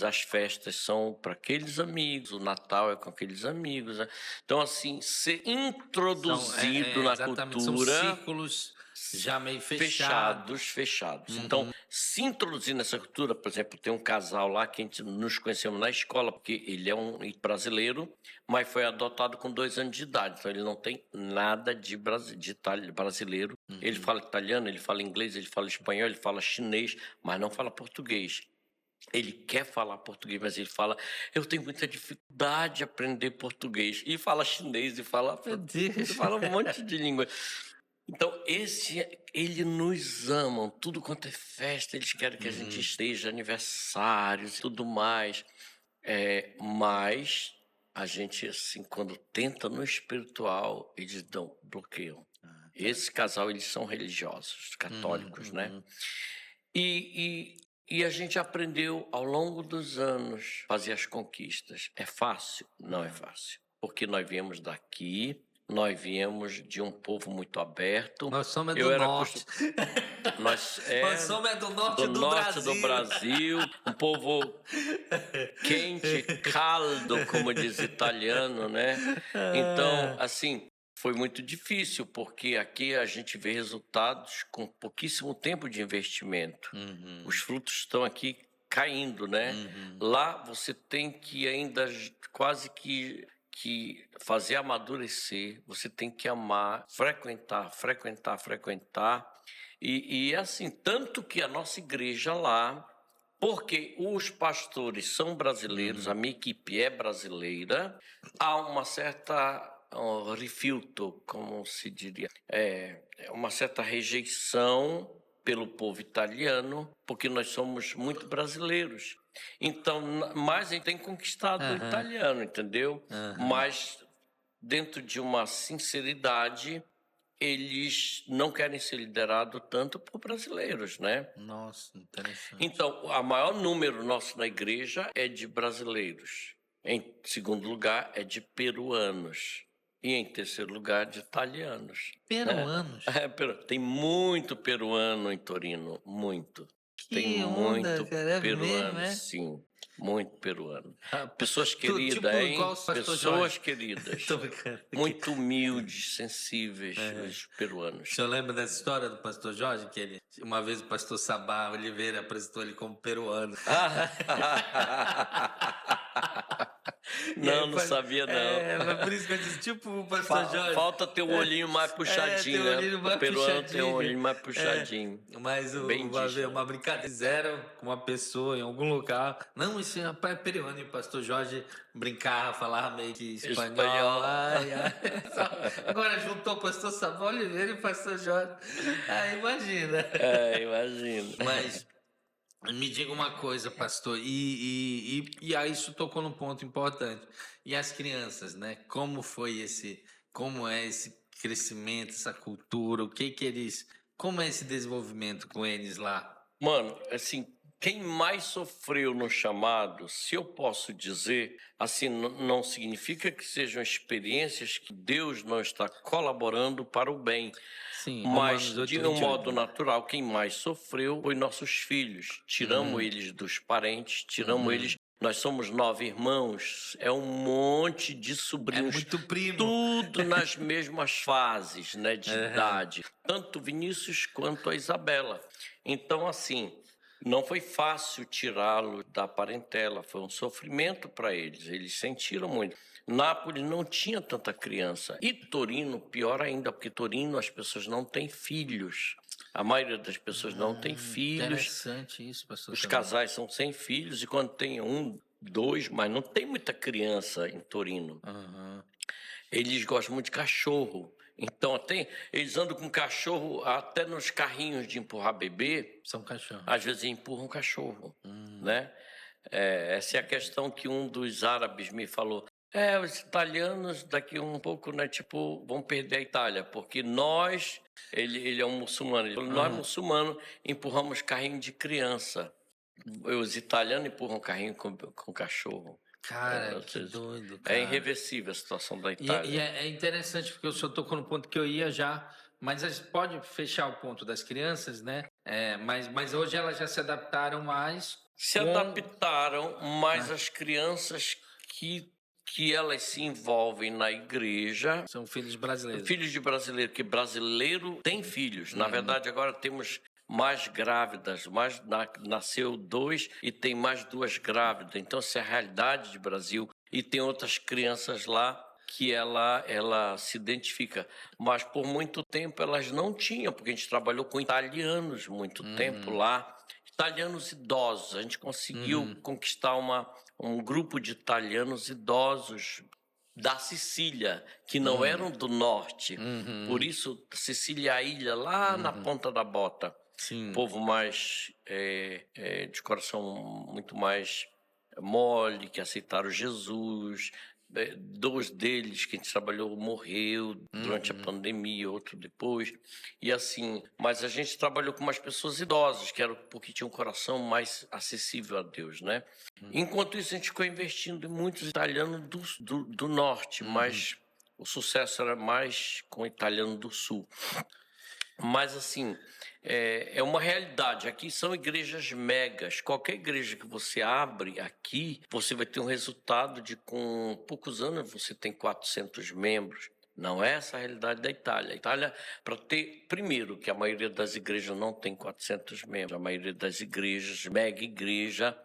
as festas são para aqueles amigos, o Natal é com aqueles amigos, né? Então, assim, ser introduzido na exatamente, cultura... São círculos já meio fechados. Fechados. Então, se introduzir nessa cultura, por exemplo, tem um casal lá que a gente nos conhecemos na escola, porque ele é um brasileiro, mas foi adotado com 2 anos de idade, então ele não tem nada de brasileiro. Ele fala italiano, ele fala inglês, ele fala espanhol, ele fala chinês, mas não fala português. Ele quer falar português, mas ele fala, eu tenho muita dificuldade de aprender português. E fala chinês, e fala um monte de língua. Então, eles nos amam, tudo quanto é festa, eles querem que a gente esteja, aniversários e tudo mais. Mas a gente, assim, quando tenta no espiritual, eles bloqueiam. Esse casal, eles são religiosos, católicos, né? E a gente aprendeu, ao longo dos anos, fazer as conquistas. É fácil? Não é fácil. Porque nós viemos daqui... Nós viemos de um povo muito aberto. Nós somos do norte. Nós somos do norte do Brasil. Um povo quente, caldo, como diz italiano, né? Então, assim, foi muito difícil, porque aqui a gente vê resultados com pouquíssimo tempo de investimento. Os frutos estão aqui caindo, né? Lá você tem que ainda quase que fazer amadurecer, você tem que amar, frequentar. E assim, tanto que a nossa igreja lá, porque os pastores são brasileiros, a minha equipe é brasileira, há uma certa refilto, como se diria, uma certa rejeição pelo povo italiano, porque nós somos muito brasileiros. Então, mas a gente tem conquistado o italiano, entendeu? Mas, dentro de uma sinceridade, eles não querem ser liderados tanto por brasileiros, né? Nossa, interessante. Então, o maior número nosso na igreja é de brasileiros. Em segundo lugar, é de peruanos. E em terceiro lugar, de italianos. Peruanos? Tem muito peruano em Torino, muito. Tem onda, muito cara, peruano, mesmo, sim. Muito peruano. Pessoas queridas, tipo, hein? Pessoas Jorge. Queridas. Tô brincando. Muito humildes, sensíveis, os peruanos. O senhor lembra dessa história do pastor Jorge? Que uma vez o pastor Sabá Oliveira apresentou ele como peruano. Não sabia, não. Mas por isso que eu disse, tipo o pastor Jorge. Falta ter o olhinho mais puxadinho, né? O peruano tem o olhinho mais puxadinho. Mas uma brincadeira fizeram com uma pessoa em algum lugar. Não, esse rapaz é peruano. E o pastor Jorge brincava, falava meio que espanhol. Ai. Agora juntou o pastor Sabá Oliveira e o pastor Jorge. Imagina. Imagina. Mas... me diga uma coisa, pastor, e aí isso tocou num ponto importante. E as crianças, né? Como é esse crescimento, essa cultura, como é esse desenvolvimento com eles lá? Mano, assim, quem mais sofreu no chamado, se eu posso dizer, assim, não significa que sejam experiências que Deus não está colaborando para o bem. Sim, mas, de um modo natural, quem mais sofreu foi nossos filhos. Tiramos eles dos parentes, tiramos eles... Nós somos 9 irmãos, é um monte de sobrinhos. É muito primo. Tudo nas mesmas fases, né, de idade. Tanto Vinícius quanto a Isabela. Então, assim... não foi fácil tirá-lo da parentela, foi um sofrimento para eles sentiram muito. Nápoles não tinha tanta criança. E Torino, pior ainda, porque Torino as pessoas não têm filhos. A maioria das pessoas não tem filhos. Interessante isso, pastor. Os casais são sem filhos e quando tem 1, 2, mas não tem muita criança em Torino. Eles gostam muito de cachorro. Então, eles andam com cachorro até nos carrinhos de empurrar bebê. São cachorros. Às vezes empurram cachorro, né? Essa é a questão que um dos árabes me falou. Os italianos daqui um pouco, né, tipo, vão perder a Itália, porque ele é um muçulmano, ele falou, nós muçulmanos empurramos carrinho de criança. Os italianos empurram carrinho com cachorro. Cara, que doido, cara. É irreversível a situação da E Itália. é interessante, porque o senhor tocou no ponto que eu ia já, mas a gente pode fechar o ponto das crianças, né? Mas hoje elas já se adaptaram mais. Se adaptaram, mas as crianças que elas se envolvem na igreja... São filhos brasileiros. Filhos de brasileiro, que brasileiro tem filhos. Na verdade, agora temos mais grávidas, nasceu 2 e tem mais 2 grávidas. Então, essa é a realidade de Brasil. E tem outras crianças lá que ela se identifica. Mas, por muito tempo, elas não tinham, porque a gente trabalhou com italianos muito tempo lá. Italianos idosos. A gente conseguiu conquistar um grupo de italianos idosos da Sicília, que não eram do norte. Por isso, Sicília é a ilha lá na ponta da bota. Sim. Povo mais de coração muito mais mole, que aceitaram Jesus. 2 deles que a gente trabalhou morreu durante a pandemia, outro depois. E assim, mas a gente trabalhou com umas pessoas idosas, porque tinham um coração mais acessível a Deus, né? Enquanto isso, a gente ficou investindo em muitos italianos do norte, mas o sucesso era mais com italiano do sul. Mas, assim, é uma realidade. Aqui são igrejas megas. Qualquer igreja que você abre aqui, você vai ter um resultado de, com poucos anos, você tem 400 membros. Não é essa a realidade da Itália. A Itália, para ter, primeiro, que a maioria das igrejas não tem 400 membros. A maioria das igrejas, mega igreja,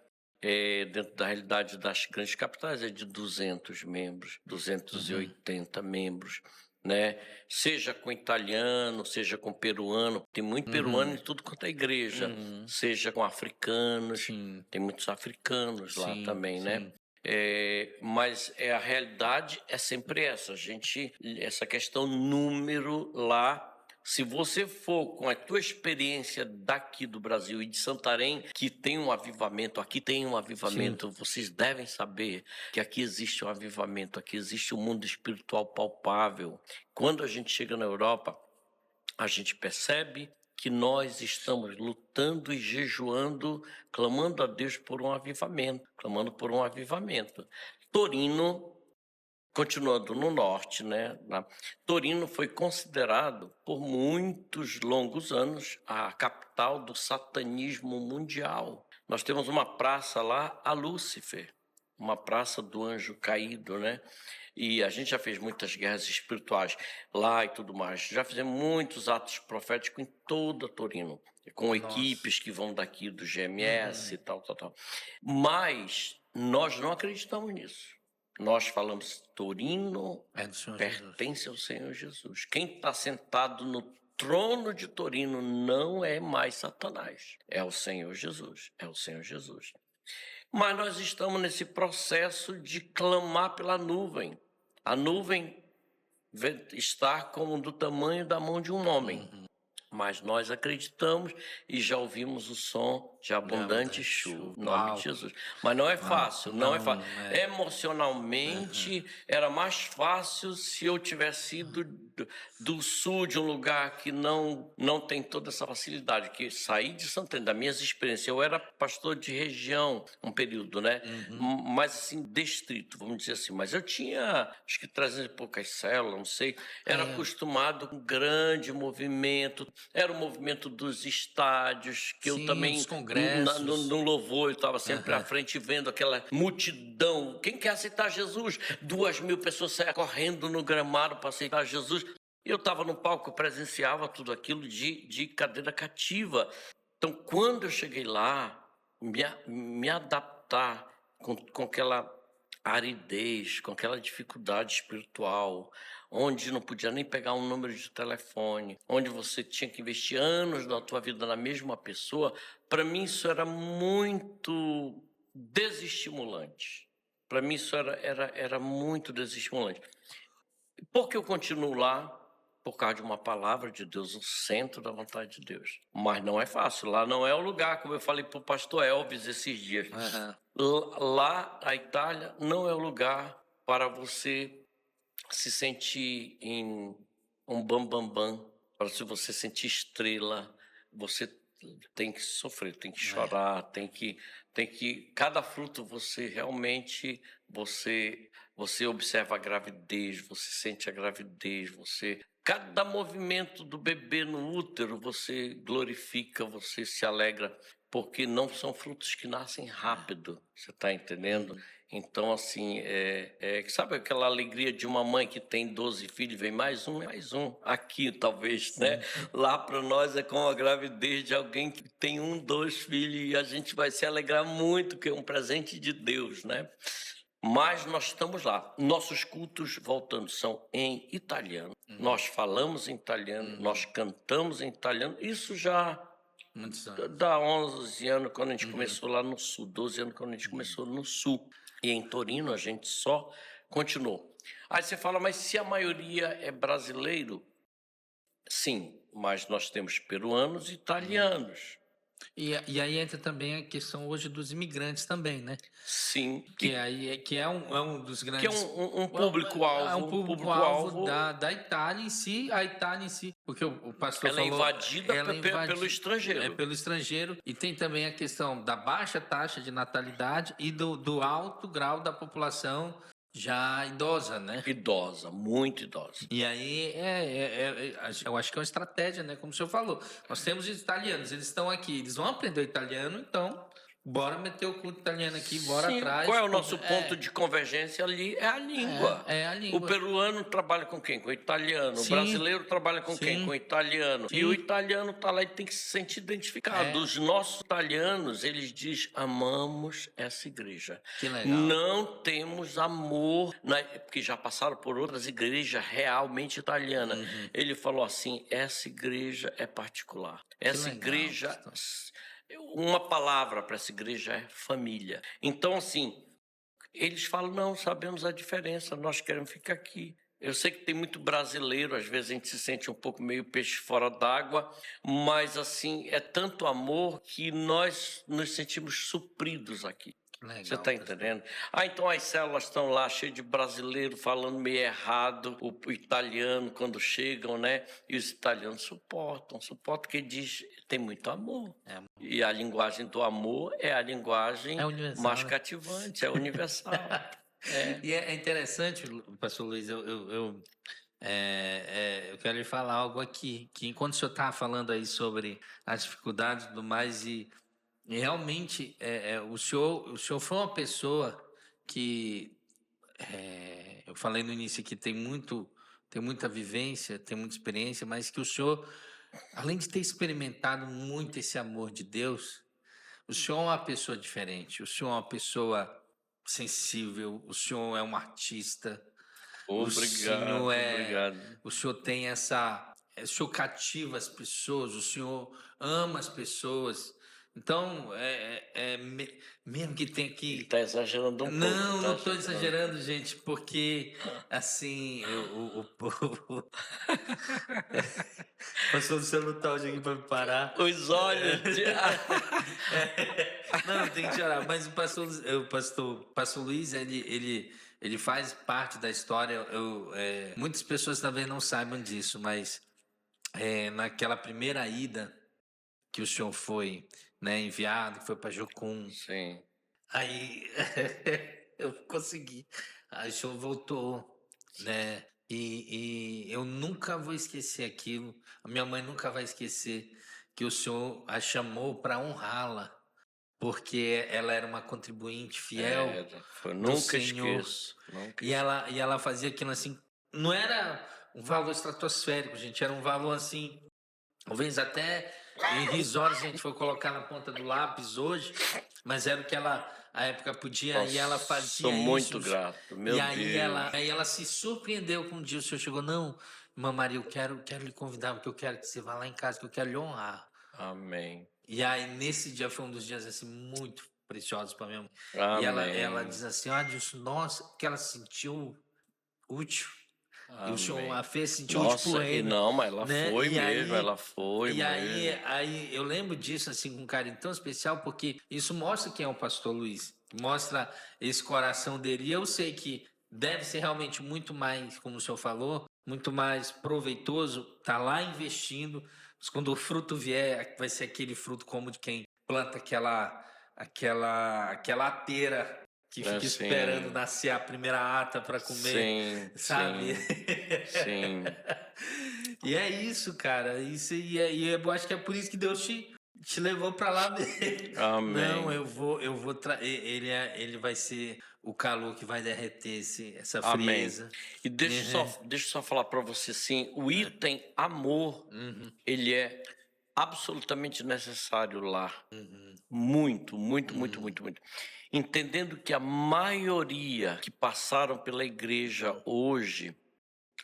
dentro da realidade das grandes capitais, é de 200 membros, 280 membros. Né? Seja com italiano, seja com peruano, tem muito peruano em tudo quanto é igreja, seja com africanos, tem muitos africanos lá também, né? Mas a realidade é sempre essa, essa questão número lá. Se você for com a tua experiência daqui do Brasil e de Santarém, que tem um avivamento, aqui tem um avivamento, vocês devem saber que aqui existe um avivamento, aqui existe um mundo espiritual palpável. Quando a gente chega na Europa, a gente percebe que nós estamos lutando e jejuando, clamando a Deus por um avivamento, Torino, continuando no norte, né? Torino foi considerado por muitos longos anos a capital do satanismo mundial. Nós temos uma praça lá, a Lúcifer, uma praça do anjo caído, né? E a gente já fez muitas guerras espirituais lá e tudo mais. Já fizemos muitos atos proféticos em toda Torino, com equipes que vão daqui do GMS e tal. Mas nós não acreditamos nisso. Nós falamos, Torino pertence ao Senhor Jesus. Quem está sentado no trono de Torino não é mais Satanás, é o Senhor Jesus, Mas nós estamos nesse processo de clamar pela nuvem. A nuvem está como do tamanho da mão de um homem. Mas nós acreditamos e já ouvimos o som de abundante chuva, em nome de Jesus. Mas não é fácil, não é fácil. Emocionalmente, era mais fácil se eu tivesse ido do sul, de um lugar que não tem toda essa facilidade, que saí de Santana, das minhas experiências. Eu era pastor de região um período, né? Mas assim, distrito, vamos dizer assim. Mas eu tinha, acho que 300 e poucas células, não sei. Era acostumado com grande movimento. Era o movimento dos estádios, que eu também, no louvor, eu estava sempre à frente vendo aquela multidão. Quem quer aceitar Jesus? 2.000 pessoas saíam correndo no gramado para aceitar Jesus. Eu estava no palco, presenciava tudo aquilo de cadeira cativa. Então, quando eu cheguei lá, me adaptar com aquela aridez, com aquela dificuldade espiritual, onde não podia nem pegar um número de telefone, onde você tinha que investir anos da tua vida na mesma pessoa, para mim isso era muito desestimulante. Para mim isso era muito desestimulante. Por que eu continuo lá? Por causa de uma palavra de Deus, o centro da vontade de Deus. Mas não é fácil, lá não é o lugar, como eu falei para o pastor Elvis esses dias. Lá, a Itália, não é o lugar para você se sentir em um bam, para se você sentir estrela, você tem que sofrer, tem que chorar, tem que cada fruto você realmente você observa a gravidez, você sente a gravidez, cada movimento do bebê no útero você glorifica, você se alegra, porque não são frutos que nascem rápido, você está entendendo? Então, assim, sabe aquela alegria de uma mãe que tem 12 filhos, vem mais um. Aqui, talvez, né? Lá para nós é como a gravidez de alguém que tem 1, 2 filhos e a gente vai se alegrar muito, que é um presente de Deus, né? Mas nós estamos lá. Nossos cultos, voltando, são em italiano. Nós falamos em italiano, nós cantamos em italiano. Isso já dá 11 anos quando a gente começou lá no sul, 12 anos quando a gente começou no sul. E em Torino a gente só continuou. Aí você fala, mas se a maioria é brasileiro? Sim, mas nós temos peruanos e italianos. E aí entra também a questão hoje dos imigrantes também, né? Sim. Que é um dos grandes... Que é um público-alvo. É um público-alvo da Itália em si, a Itália em si. Porque o pastor falou... ela é invadida pelo estrangeiro. É pelo estrangeiro. E tem também a questão da baixa taxa de natalidade e do alto grau da população já idosa, né? Idosa, muito idosa. E aí, eu acho que é uma estratégia, né? Como o senhor falou. Nós temos os italianos, eles estão aqui, eles vão aprender o italiano, então... Bora meter o culto italiano aqui, bora atrás. Qual é o nosso ponto de convergência ali? É a língua. É a língua. O peruano trabalha com quem? Com o italiano. Sim. O brasileiro trabalha com quem? Com o italiano. Sim. E o italiano está lá e tem que se sentir identificado. Os nossos italianos, eles dizem, amamos essa igreja. Que legal. Não temos amor, porque já passaram por outras igrejas realmente italianas. Ele falou assim, essa igreja é particular. Essa igreja... Uma palavra para essa igreja é família. Então, assim, eles falam, não, sabemos a diferença, nós queremos ficar aqui. Eu sei que tem muito brasileiro, às vezes a gente se sente um pouco meio peixe fora d'água, mas, assim, é tanto amor que nós nos sentimos supridos aqui. Legal, você está entendendo? Então as células estão lá cheias de brasileiro falando meio errado, o italiano quando chegam, né? E os italianos suportam que diz tem muito amor. E a linguagem do amor é a linguagem mais cativante, é universal. E é interessante, pastor Luiz, eu quero lhe falar algo aqui, que enquanto o senhor estava falando aí sobre as dificuldades e tudo mais, e realmente, o senhor foi uma pessoa que, eu falei no início que tem muita vivência, tem muita experiência, mas que o senhor, além de ter experimentado muito esse amor de Deus, o senhor é uma pessoa diferente, o senhor é uma pessoa sensível, o senhor é um artista. Obrigado. O senhor tem o senhor cativa as pessoas, o senhor ama as pessoas. Então, mesmo que tenha que... Ele está exagerando um pouco. Não estou exagerando, gente, porque, assim, o pastor do seu não está hoje aqui para me parar. Os olhos... Não, tem que chorar. Mas o pastor Luiz, ele faz parte da história. Muitas pessoas talvez não saibam disso, mas naquela primeira ida que o senhor foi... né, enviado, que foi para Jocum. Sim. Aí eu consegui. Aí o senhor voltou, né? E eu nunca vou esquecer aquilo. A minha mãe nunca vai esquecer que o senhor a chamou para honrá-la, porque ela era uma contribuinte fiel. Nunca esqueço. E ela fazia aquilo assim. Não era um valor estratosférico, gente. Era um valor assim, talvez até irrisório, se a gente for colocar na ponta do lápis hoje, mas era o que ela, à época, podia. Nossa, e ela fazia sou muito grato, meu Deus. Aí ela se surpreendeu com um dia o senhor chegou, não, irmã Maria, eu quero lhe convidar, porque eu quero que você vá lá em casa, que eu quero lhe honrar. Amém. E aí, nesse dia, foi um dos dias, assim, muito preciosos para minha mãe. Amém. E ela diz assim, Adilson, nossa, que ela se sentiu útil. E o senhor, Amém. a Fê sentiu Nossa, tipo reino. não, mas ela né? foi E mesmo, aí- ela foi E mesmo. aí eu lembro disso assim com um carinho tão especial, porque isso mostra quem é o pastor Luiz, mostra esse coração dele. E eu sei que deve ser realmente muito mais, como o senhor falou, muito mais proveitoso estar lá investindo, mas quando o fruto vier, vai ser aquele fruto como de quem planta aquela ateira que fica Assim, esperando nascer a primeira ata para comer, sim, sabe? sim. E é isso, cara. Isso, e eu acho que é por isso que Deus te levou para lá mesmo. Amém. Não, ele vai ser o calor que vai derreter essa Amém. frieza. E deixa eu só falar para você assim, o item amor, ele é absolutamente necessário lá. Muito, muito, muito, muito, muito. Entendendo que a maioria que passaram pela igreja hoje,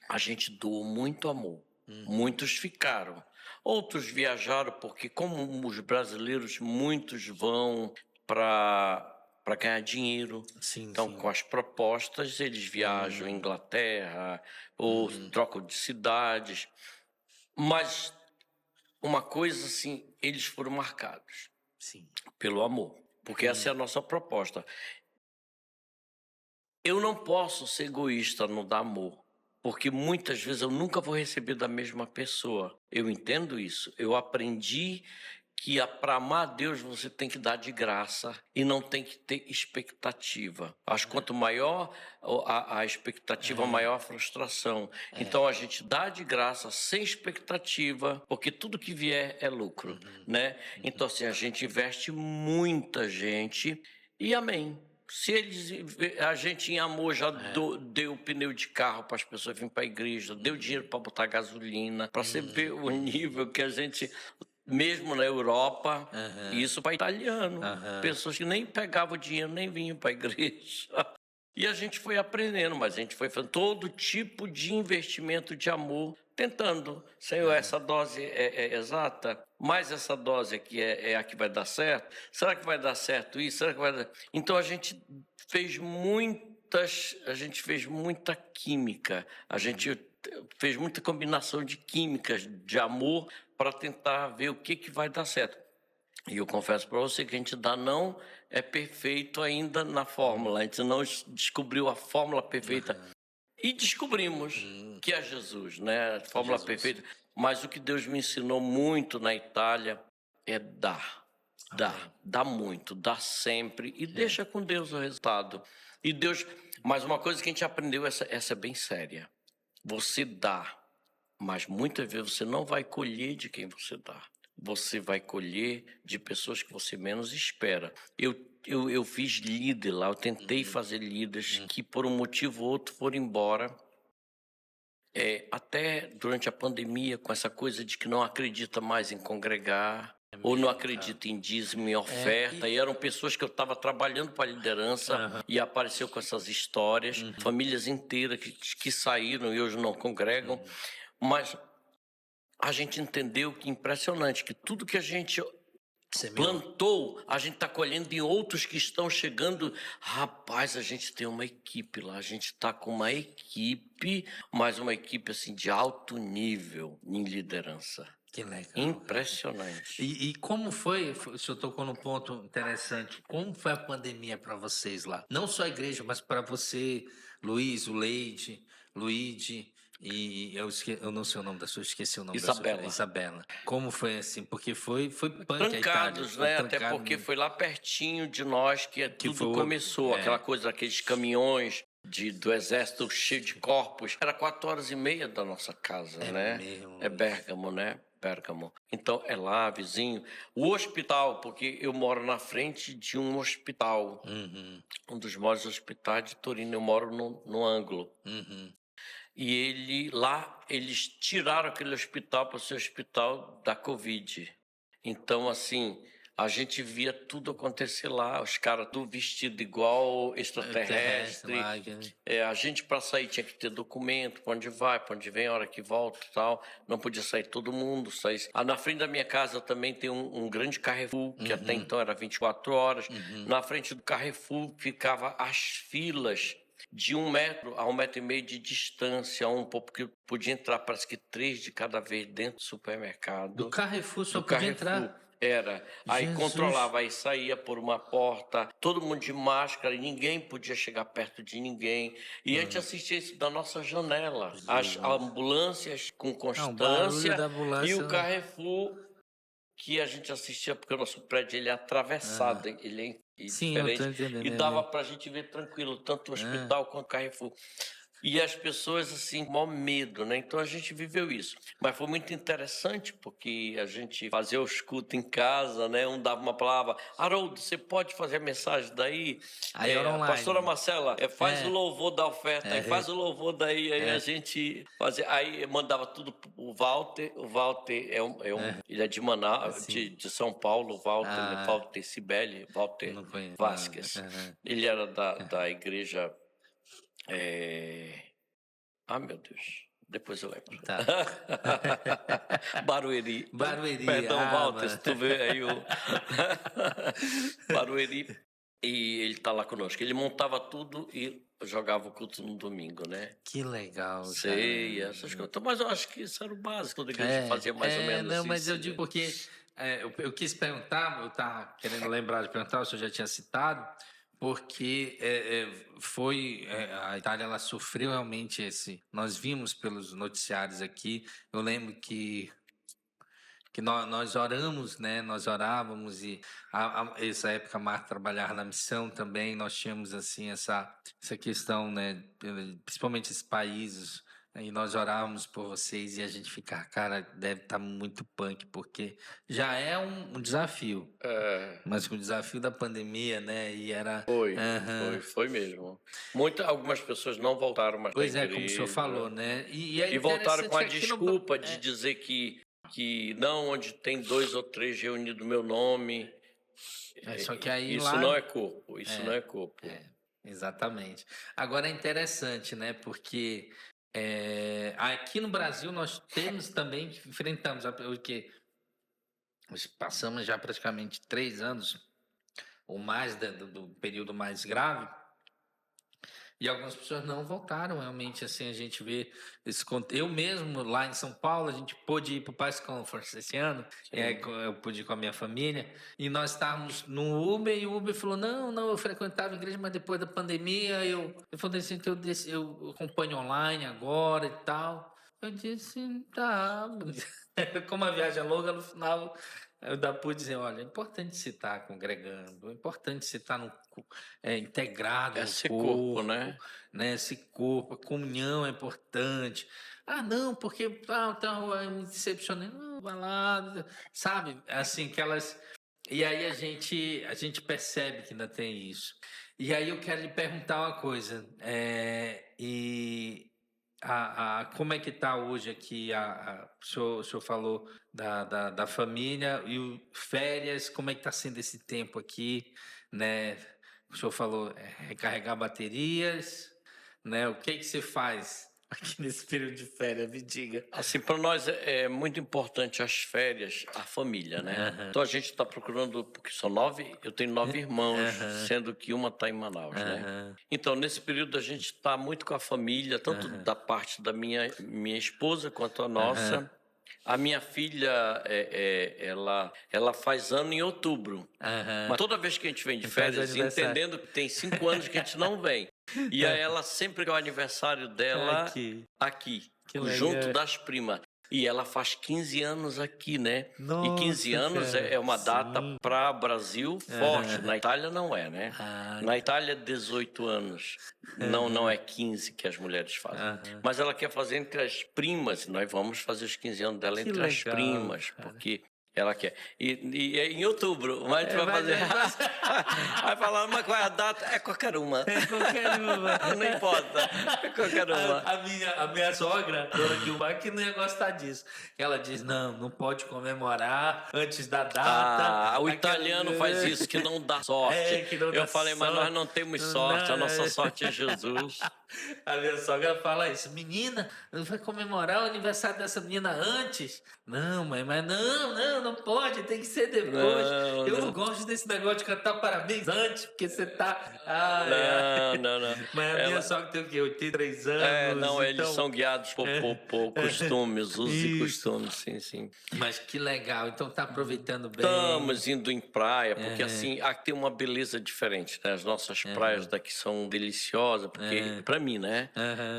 a gente doou muito amor. Muitos ficaram. Outros viajaram porque, como os brasileiros, muitos vão para ganhar dinheiro. Sim, Então, sim. com as propostas, eles viajam à Inglaterra ou trocam de cidades. Mas uma coisa assim, eles foram marcados Sim. pelo amor, porque essa é a nossa proposta. Eu não posso ser egoísta no dar amor, porque muitas vezes eu nunca vou receber da mesma pessoa. Eu entendo isso. Eu aprendi que para amar a Deus você tem que dar de graça e não tem que ter expectativa. Acho que quanto maior a expectativa, maior a frustração. Então a gente dá de graça sem expectativa, porque tudo que vier é lucro, né? Então assim, a gente investe muita gente e amém. Se a gente em amor já deu pneu de carro para as pessoas virem para a igreja, deu dinheiro para botar gasolina, para você ver o nível que a gente, mesmo na Europa, isso para italiano, pessoas que nem pegavam o dinheiro nem vinham para a igreja. E a gente foi aprendendo, mas a gente foi fazendo todo tipo de investimento de amor, tentando. Senhor, essa dose é exata? Mas essa dose aqui é a que vai dar certo? Será que vai dar certo isso? Será que vai dar... Então a gente fez muita química, a gente fez muita combinação de químicas, de amor, para tentar ver o que vai dar certo. E eu confesso para você que a gente ainda não é perfeito ainda na fórmula, a gente não descobriu a fórmula perfeita. E descobrimos que é Jesus, né? A fórmula perfeita. Mas o que Deus me ensinou muito na Itália é dar. Dá muito, dá sempre. E deixa com Deus o resultado. E Deus... Mas uma coisa que a gente aprendeu, essa é bem séria. Você dá, mas muitas vezes você não vai colher de quem você dá. Você vai colher de pessoas que você menos espera. Eu fiz líder lá, eu tentei fazer líderes que por um motivo ou outro foram embora. Até durante a pandemia, com essa coisa de que não acredita mais em congregar, ou não acredita em dízimo e oferta, e eram pessoas que eu estava trabalhando para a liderança e apareceu com essas histórias, famílias inteiras que saíram e hoje não congregam, mas a gente entendeu que impressionante, que tudo que a gente plantou, a gente está colhendo em outros que estão chegando. Rapaz, a gente tem uma equipe lá, a gente está com uma equipe, mas uma equipe assim de alto nível em liderança. Que legal. Impressionante. E como foi, o senhor tocou num ponto interessante, como foi a pandemia para vocês lá? Não só a igreja, mas para você, Luiz, o Leide, Luíde, e eu não sei o nome da sua, esqueci o nome Isabela. da sua, Isabela. Como foi assim? Porque foi punk Trancados, a Itália. né? Até porque foi lá pertinho de nós que tudo começou. Aquela coisa, aqueles caminhões do exército cheio de corpos. Era 4h30 da nossa casa, né? Mesmo. É Bérgamo, né? Bérgamo. Então, é lá, vizinho. O hospital, porque eu moro na frente de um hospital. Um dos maiores hospitais de Torino. Eu moro no ângulo. E eles tiraram aquele hospital para ser hospital da Covid. Então, assim, a gente via tudo acontecer lá, os caras tudo vestido igual extraterrestre. A gente, para sair, tinha que ter documento, para onde vai, para onde vem, a hora que volta e tal. Não podia sair todo mundo. Na frente da minha casa também tem um grande Carrefour, que até então era 24 horas. Na frente do Carrefour ficava as filas de 1 metro a 1,5 metro de distância, porque podia entrar, parece que 3 de cada vez dentro do supermercado. Do Carrefour só Do podia Carrefour. entrar? Era. Aí Jesus. controlava, aí saía por uma porta, todo mundo de máscara, e ninguém podia chegar perto de ninguém. E a gente assistia isso da nossa janela. As ambulâncias com Não, o constância barulho da ambulância. e o Carrefour que a gente assistia, porque o nosso prédio ele é atravessado, ele é Sim, eu diferente. tô entendendo. E dava pra gente ver tranquilo, tanto o hospital quanto o Carrefour. E as pessoas, assim, com maior medo, né? Então a gente viveu isso. Mas foi muito interessante, porque a gente fazia os cultos em casa, né? Um dava uma palavra, Haroldo, você pode fazer a mensagem daí? Aí era online. Pastora Marcela, faz o louvor da oferta, aí faz o louvor daí, aí a gente fazia. Aí mandava tudo pro Walter. O Walter ele é de Manaus, de São Paulo, Walter Cibele, Walter Vasquez. Ele era da igreja. Meu Deus, depois eu lembro. Tá. Barueri. Perdão, Walter, se tu vê aí o Barueri. E ele tá lá conosco. Ele montava tudo e jogava o culto no domingo, né? Que legal. Ceia, essas coisas. Mas eu acho que isso era o básico da igreja, fazia mais ou menos não, isso. mas eu digo porque eu quis perguntar, eu estava querendo lembrar de perguntar, o senhor já tinha citado, porque a Itália ela sofreu realmente nós vimos pelos noticiários aqui, eu lembro que nós oramos, né? Nós orávamos e essa época a Marta trabalhava na missão também, nós tínhamos assim essa questão, né? Principalmente esses países, e nós orávamos por vocês e a gente fica, cara, deve estar muito punk, porque já é um desafio, mas com o desafio da pandemia, né? E era... Foi mesmo. Algumas pessoas não voltaram mais Pois da igreja. Como o senhor falou, né? E voltaram com a desculpa de dizer que não, onde tem 2 ou 3 reunidos no meu nome. Só que aí isso lá... não é corpo. Isso não é corpo. Exatamente. Agora é interessante, né? Porque aqui no Brasil nós temos também, enfrentamos, porque nós passamos já praticamente 3 anos ou mais do período mais grave. E algumas pessoas não voltaram, realmente, assim, a gente vê eu mesmo, lá em São Paulo, a gente pôde ir para o Paz Conference esse ano, eu pude ir com a minha família, e nós estávamos no Uber, e o Uber falou, não, eu frequentava a igreja, mas depois da pandemia, eu falei assim, eu acompanho online agora e tal. Eu disse, tá, como a viagem é longa, no final... Eu pude dizer, olha, é importante você estar congregando, é importante você estar integrado no corpo, né? Esse corpo, a comunhão é importante. Não, porque eu me decepcionei. Não, vai lá, sabe? Assim, aquelas... E aí a gente percebe que ainda tem isso. E aí eu quero lhe perguntar uma coisa. Como é que está hoje aqui? O senhor falou da família e férias, como é que está sendo esse tempo aqui, né? O senhor falou recarregar baterias, né? O que você faz aqui nesse período de férias? Me diga. Assim, para nós é muito importante as férias, a família, né? Então a gente está procurando, porque são 9, eu tenho 9 irmãos, sendo que uma está em Manaus, né? Então nesse período a gente está muito com a família, tanto da parte da minha esposa quanto a nossa. A minha filha, ela faz ano em outubro. Mas toda vez que a gente vem de férias, entendendo que tem 5 anos que a gente não vem. E aí ela sempre é o aniversário dela aqui junto das primas. E ela faz 15 anos aqui, né? Nossa, e 15 anos é uma data para Brasil forte. Na Itália não é, né? Na Itália, 18 anos. Não é 15 que as mulheres fazem. Mas ela quer fazer entre as primas. Nós vamos fazer os 15 anos dela entre as primas. Cara. Porque ela quer. E é em outubro. Mas a gente vai fazer... Vai falar, mas qual é a data? É qualquer uma. Não importa. É qualquer uma. A minha sogra, dona Gilmar, que não ia gostar disso. Ela diz, não pode comemorar antes da data. O italiano faz isso, que não dá sorte. Que não dá Eu falei, mas nós não temos sorte. A nossa sorte é Jesus. A minha sogra fala isso. Menina, vai comemorar o aniversário dessa menina antes? Não, mãe, mas não. não pode, tem que ser depois. Eu não gosto desse negócio de cantar parabéns antes, porque você tá... Não. Mas a minha sogra tem o quê? 83 anos? Não, eles então... são guiados por costumes, usos e costumes, sim. Mas que legal, então tá aproveitando bem. Estamos indo em praia, porque assim, aqui tem uma beleza diferente, né? As nossas praias daqui são deliciosas, porque, pra mim, né?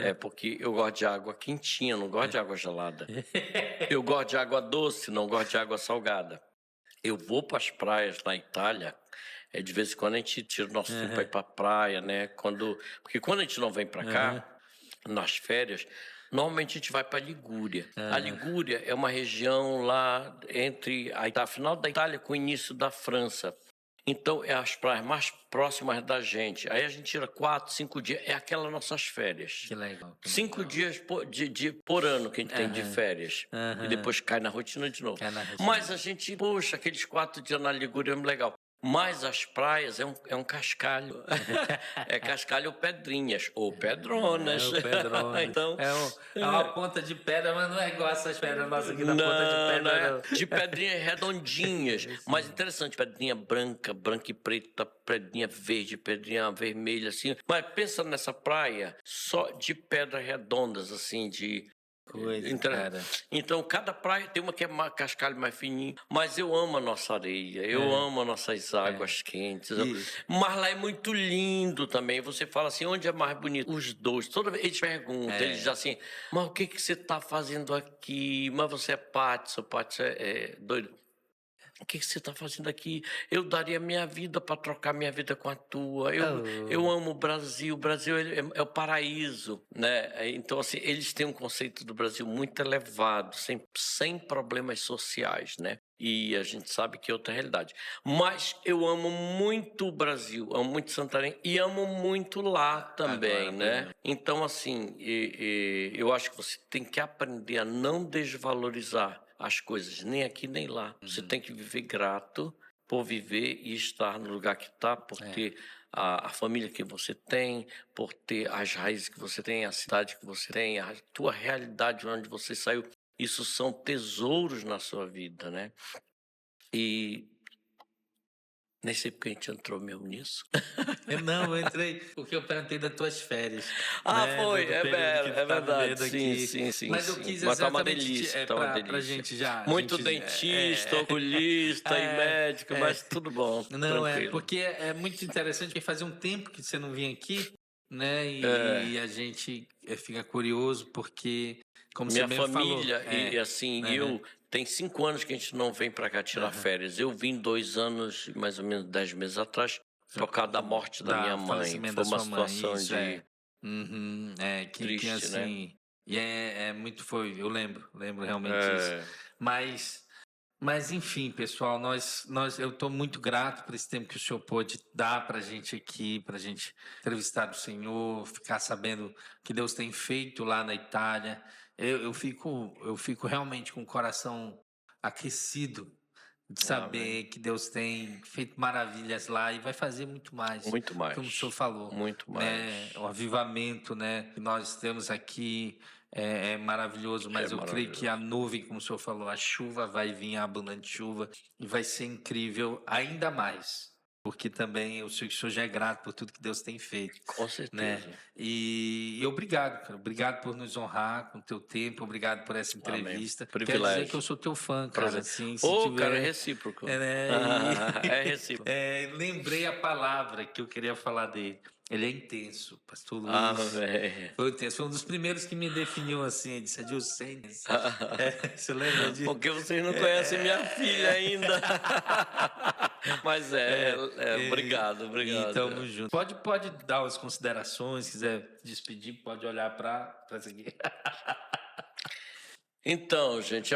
É porque eu gosto de água quentinha, não gosto de água gelada. Eu gosto de água doce, não gosto de água salgada. Eu vou para as praias na Itália, de vez em quando a gente tira o nosso tempo para ir para a praia, né? Porque quando a gente não vem para cá, nas férias, normalmente a gente vai para a Ligúria. A Ligúria é uma região lá entre a final da Itália com o início da França. Então, é as praias mais próximas da gente. Aí a gente tira 4, 5 dias. É aquelas nossas férias. Que legal. 5 dias por ano que a gente tem de férias. E depois cai na rotina de novo. Mas a gente, poxa, aqueles 4 dias na Ligúria é muito legal. Mas as praias é um cascalho. É cascalho ou pedrinhas, ou pedronas. Então, é uma ponta de pedra, mas não é igual essas pedras nossas aqui da ponta de pedra. Não. De pedrinhas redondinhas. Mas interessante, pedrinha branca e preta, pedrinha verde, pedrinha vermelha, assim. Mas pensa nessa praia só de pedras redondas, assim, de... Cara. Então, cada praia tem uma que é cascalho mais fininho, mas eu amo a nossa areia, eu amo as nossas águas quentes. Mas lá é muito lindo também. Você fala assim, onde é mais bonito? Os dois. Toda vez eles perguntam, eles dizem assim, mas o que você está fazendo aqui? Mas você é Patson é doido. O que você está fazendo aqui? Eu daria minha vida para trocar minha vida com a tua. Eu amo o Brasil. O Brasil é o paraíso, né? Então, assim, eles têm um conceito do Brasil muito elevado, sem problemas sociais, né? E a gente sabe que é outra realidade. Mas eu amo muito o Brasil, amo muito Santarém e amo muito lá também, né? Então, assim, eu acho que você tem que aprender a não desvalorizar as coisas, nem aqui nem lá. Você tem que viver grato por viver e estar no lugar que está, por ter a família que você tem, por ter as raízes que você tem, a cidade que você tem, a tua realidade onde você saiu. Isso são tesouros na sua vida, né? E nem sei porque a gente entrou mesmo nisso. Não, eu entrei porque eu perguntei das tuas férias. Né? Foi, é verdade. Sim. Mas eu quis mas tá uma exatamente delícia, pra gente já... Muito dentista, oculista e médico, mas tudo bom. Não, tranquilo. Porque é muito interessante, porque fazia um tempo que você não vinha aqui, né? E a gente fica curioso, porque, como minha você mesmo família, falou... e assim, eu... Tem 5 anos que a gente não vem para cá tirar férias. Eu vim 2 anos, mais ou menos 10 meses atrás, por causa da morte da minha mãe. Foi uma situação triste, que assim... Né? E muito foi, eu lembro realmente isso. Mas enfim, pessoal, eu estou muito grato por esse tempo que o senhor pôde dar para a gente aqui, para a gente entrevistar o senhor, ficar sabendo o que Deus tem feito lá na Itália. Eu fico realmente com o coração aquecido de saber que Deus tem feito maravilhas lá e vai fazer muito mais. Muito mais. Como o senhor falou. Muito mais. Né? O avivamento, né, que nós temos aqui é maravilhoso, mas eu creio que a nuvem, como o senhor falou, a chuva vai vir, a abundante chuva, e vai ser incrível ainda mais. Porque também o senhor já é grato por tudo que Deus tem feito. Com certeza. Né? E obrigado, cara. Obrigado por nos honrar com o teu tempo. Obrigado por essa entrevista. Privilégio. Quer dizer que eu sou teu fã, cara. Assim, cara, é recíproco. É recíproco. Lembrei a palavra que eu queria falar dele. Ele é intenso, pastor Luiz. Foi intenso. Foi um dos primeiros que me definiu assim. Ele disse, Adilson, você lembra disso? Porque vocês não conhecem minha filha ainda. Mas obrigado. E tamo junto. Pode dar as considerações, se quiser despedir, pode olhar para seguir. Então, gente,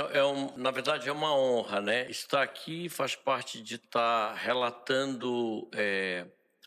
na verdade é uma honra, né? Estar aqui faz parte de estar relatando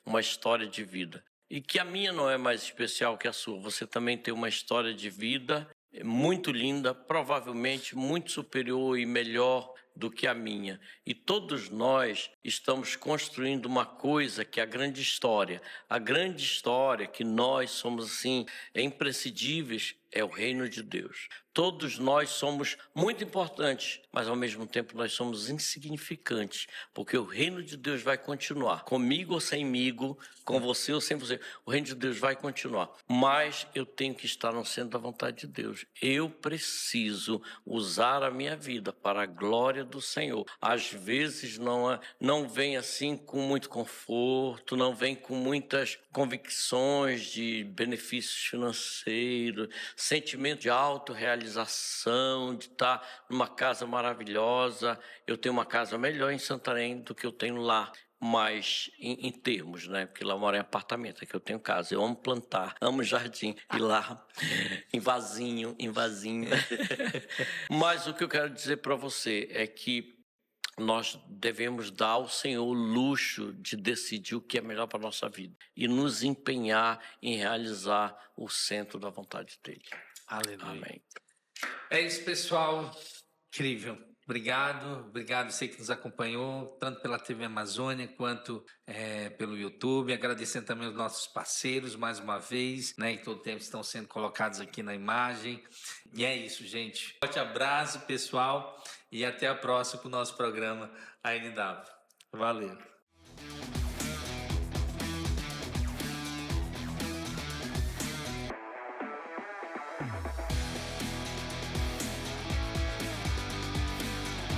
uma história de vida. E que a minha não é mais especial que a sua. Você também tem uma história de vida muito linda, provavelmente muito superior e melhor do que a minha. E todos nós estamos construindo uma coisa que é a grande história. A grande história que nós somos, assim, imprescindíveis, é o reino de Deus. Todos nós somos muito importantes, mas ao mesmo tempo nós somos insignificantes, porque o reino de Deus vai continuar, comigo ou semigo, com você ou sem você. O reino de Deus vai continuar, mas eu tenho que estar no centro da vontade de Deus. Eu preciso usar a minha vida para a glória do Senhor. Às vezes não vem assim com muito conforto, não vem com muitas convicções de benefícios financeiros, sentimento de autorrealização, de estar numa casa maravilhosa. Eu tenho uma casa melhor em Santarém do que eu tenho lá, mas em termos, né? Porque lá eu moro em apartamento, aqui eu tenho casa. Eu amo plantar, amo jardim, e lá em vasinho. Mas o que eu quero dizer para você é que nós devemos dar ao Senhor o luxo de decidir o que é melhor para a nossa vida e nos empenhar em realizar o centro da vontade dele. Aleluia. Amém. É isso, pessoal. Incrível. Obrigado você que nos acompanhou, tanto pela TV Amazônia quanto pelo YouTube. Agradecendo também os nossos parceiros, mais uma vez, né, que todo tempo estão sendo colocados aqui na imagem. E é isso, gente. Forte abraço, pessoal, e até a próxima para o nosso programa ANW. Valeu.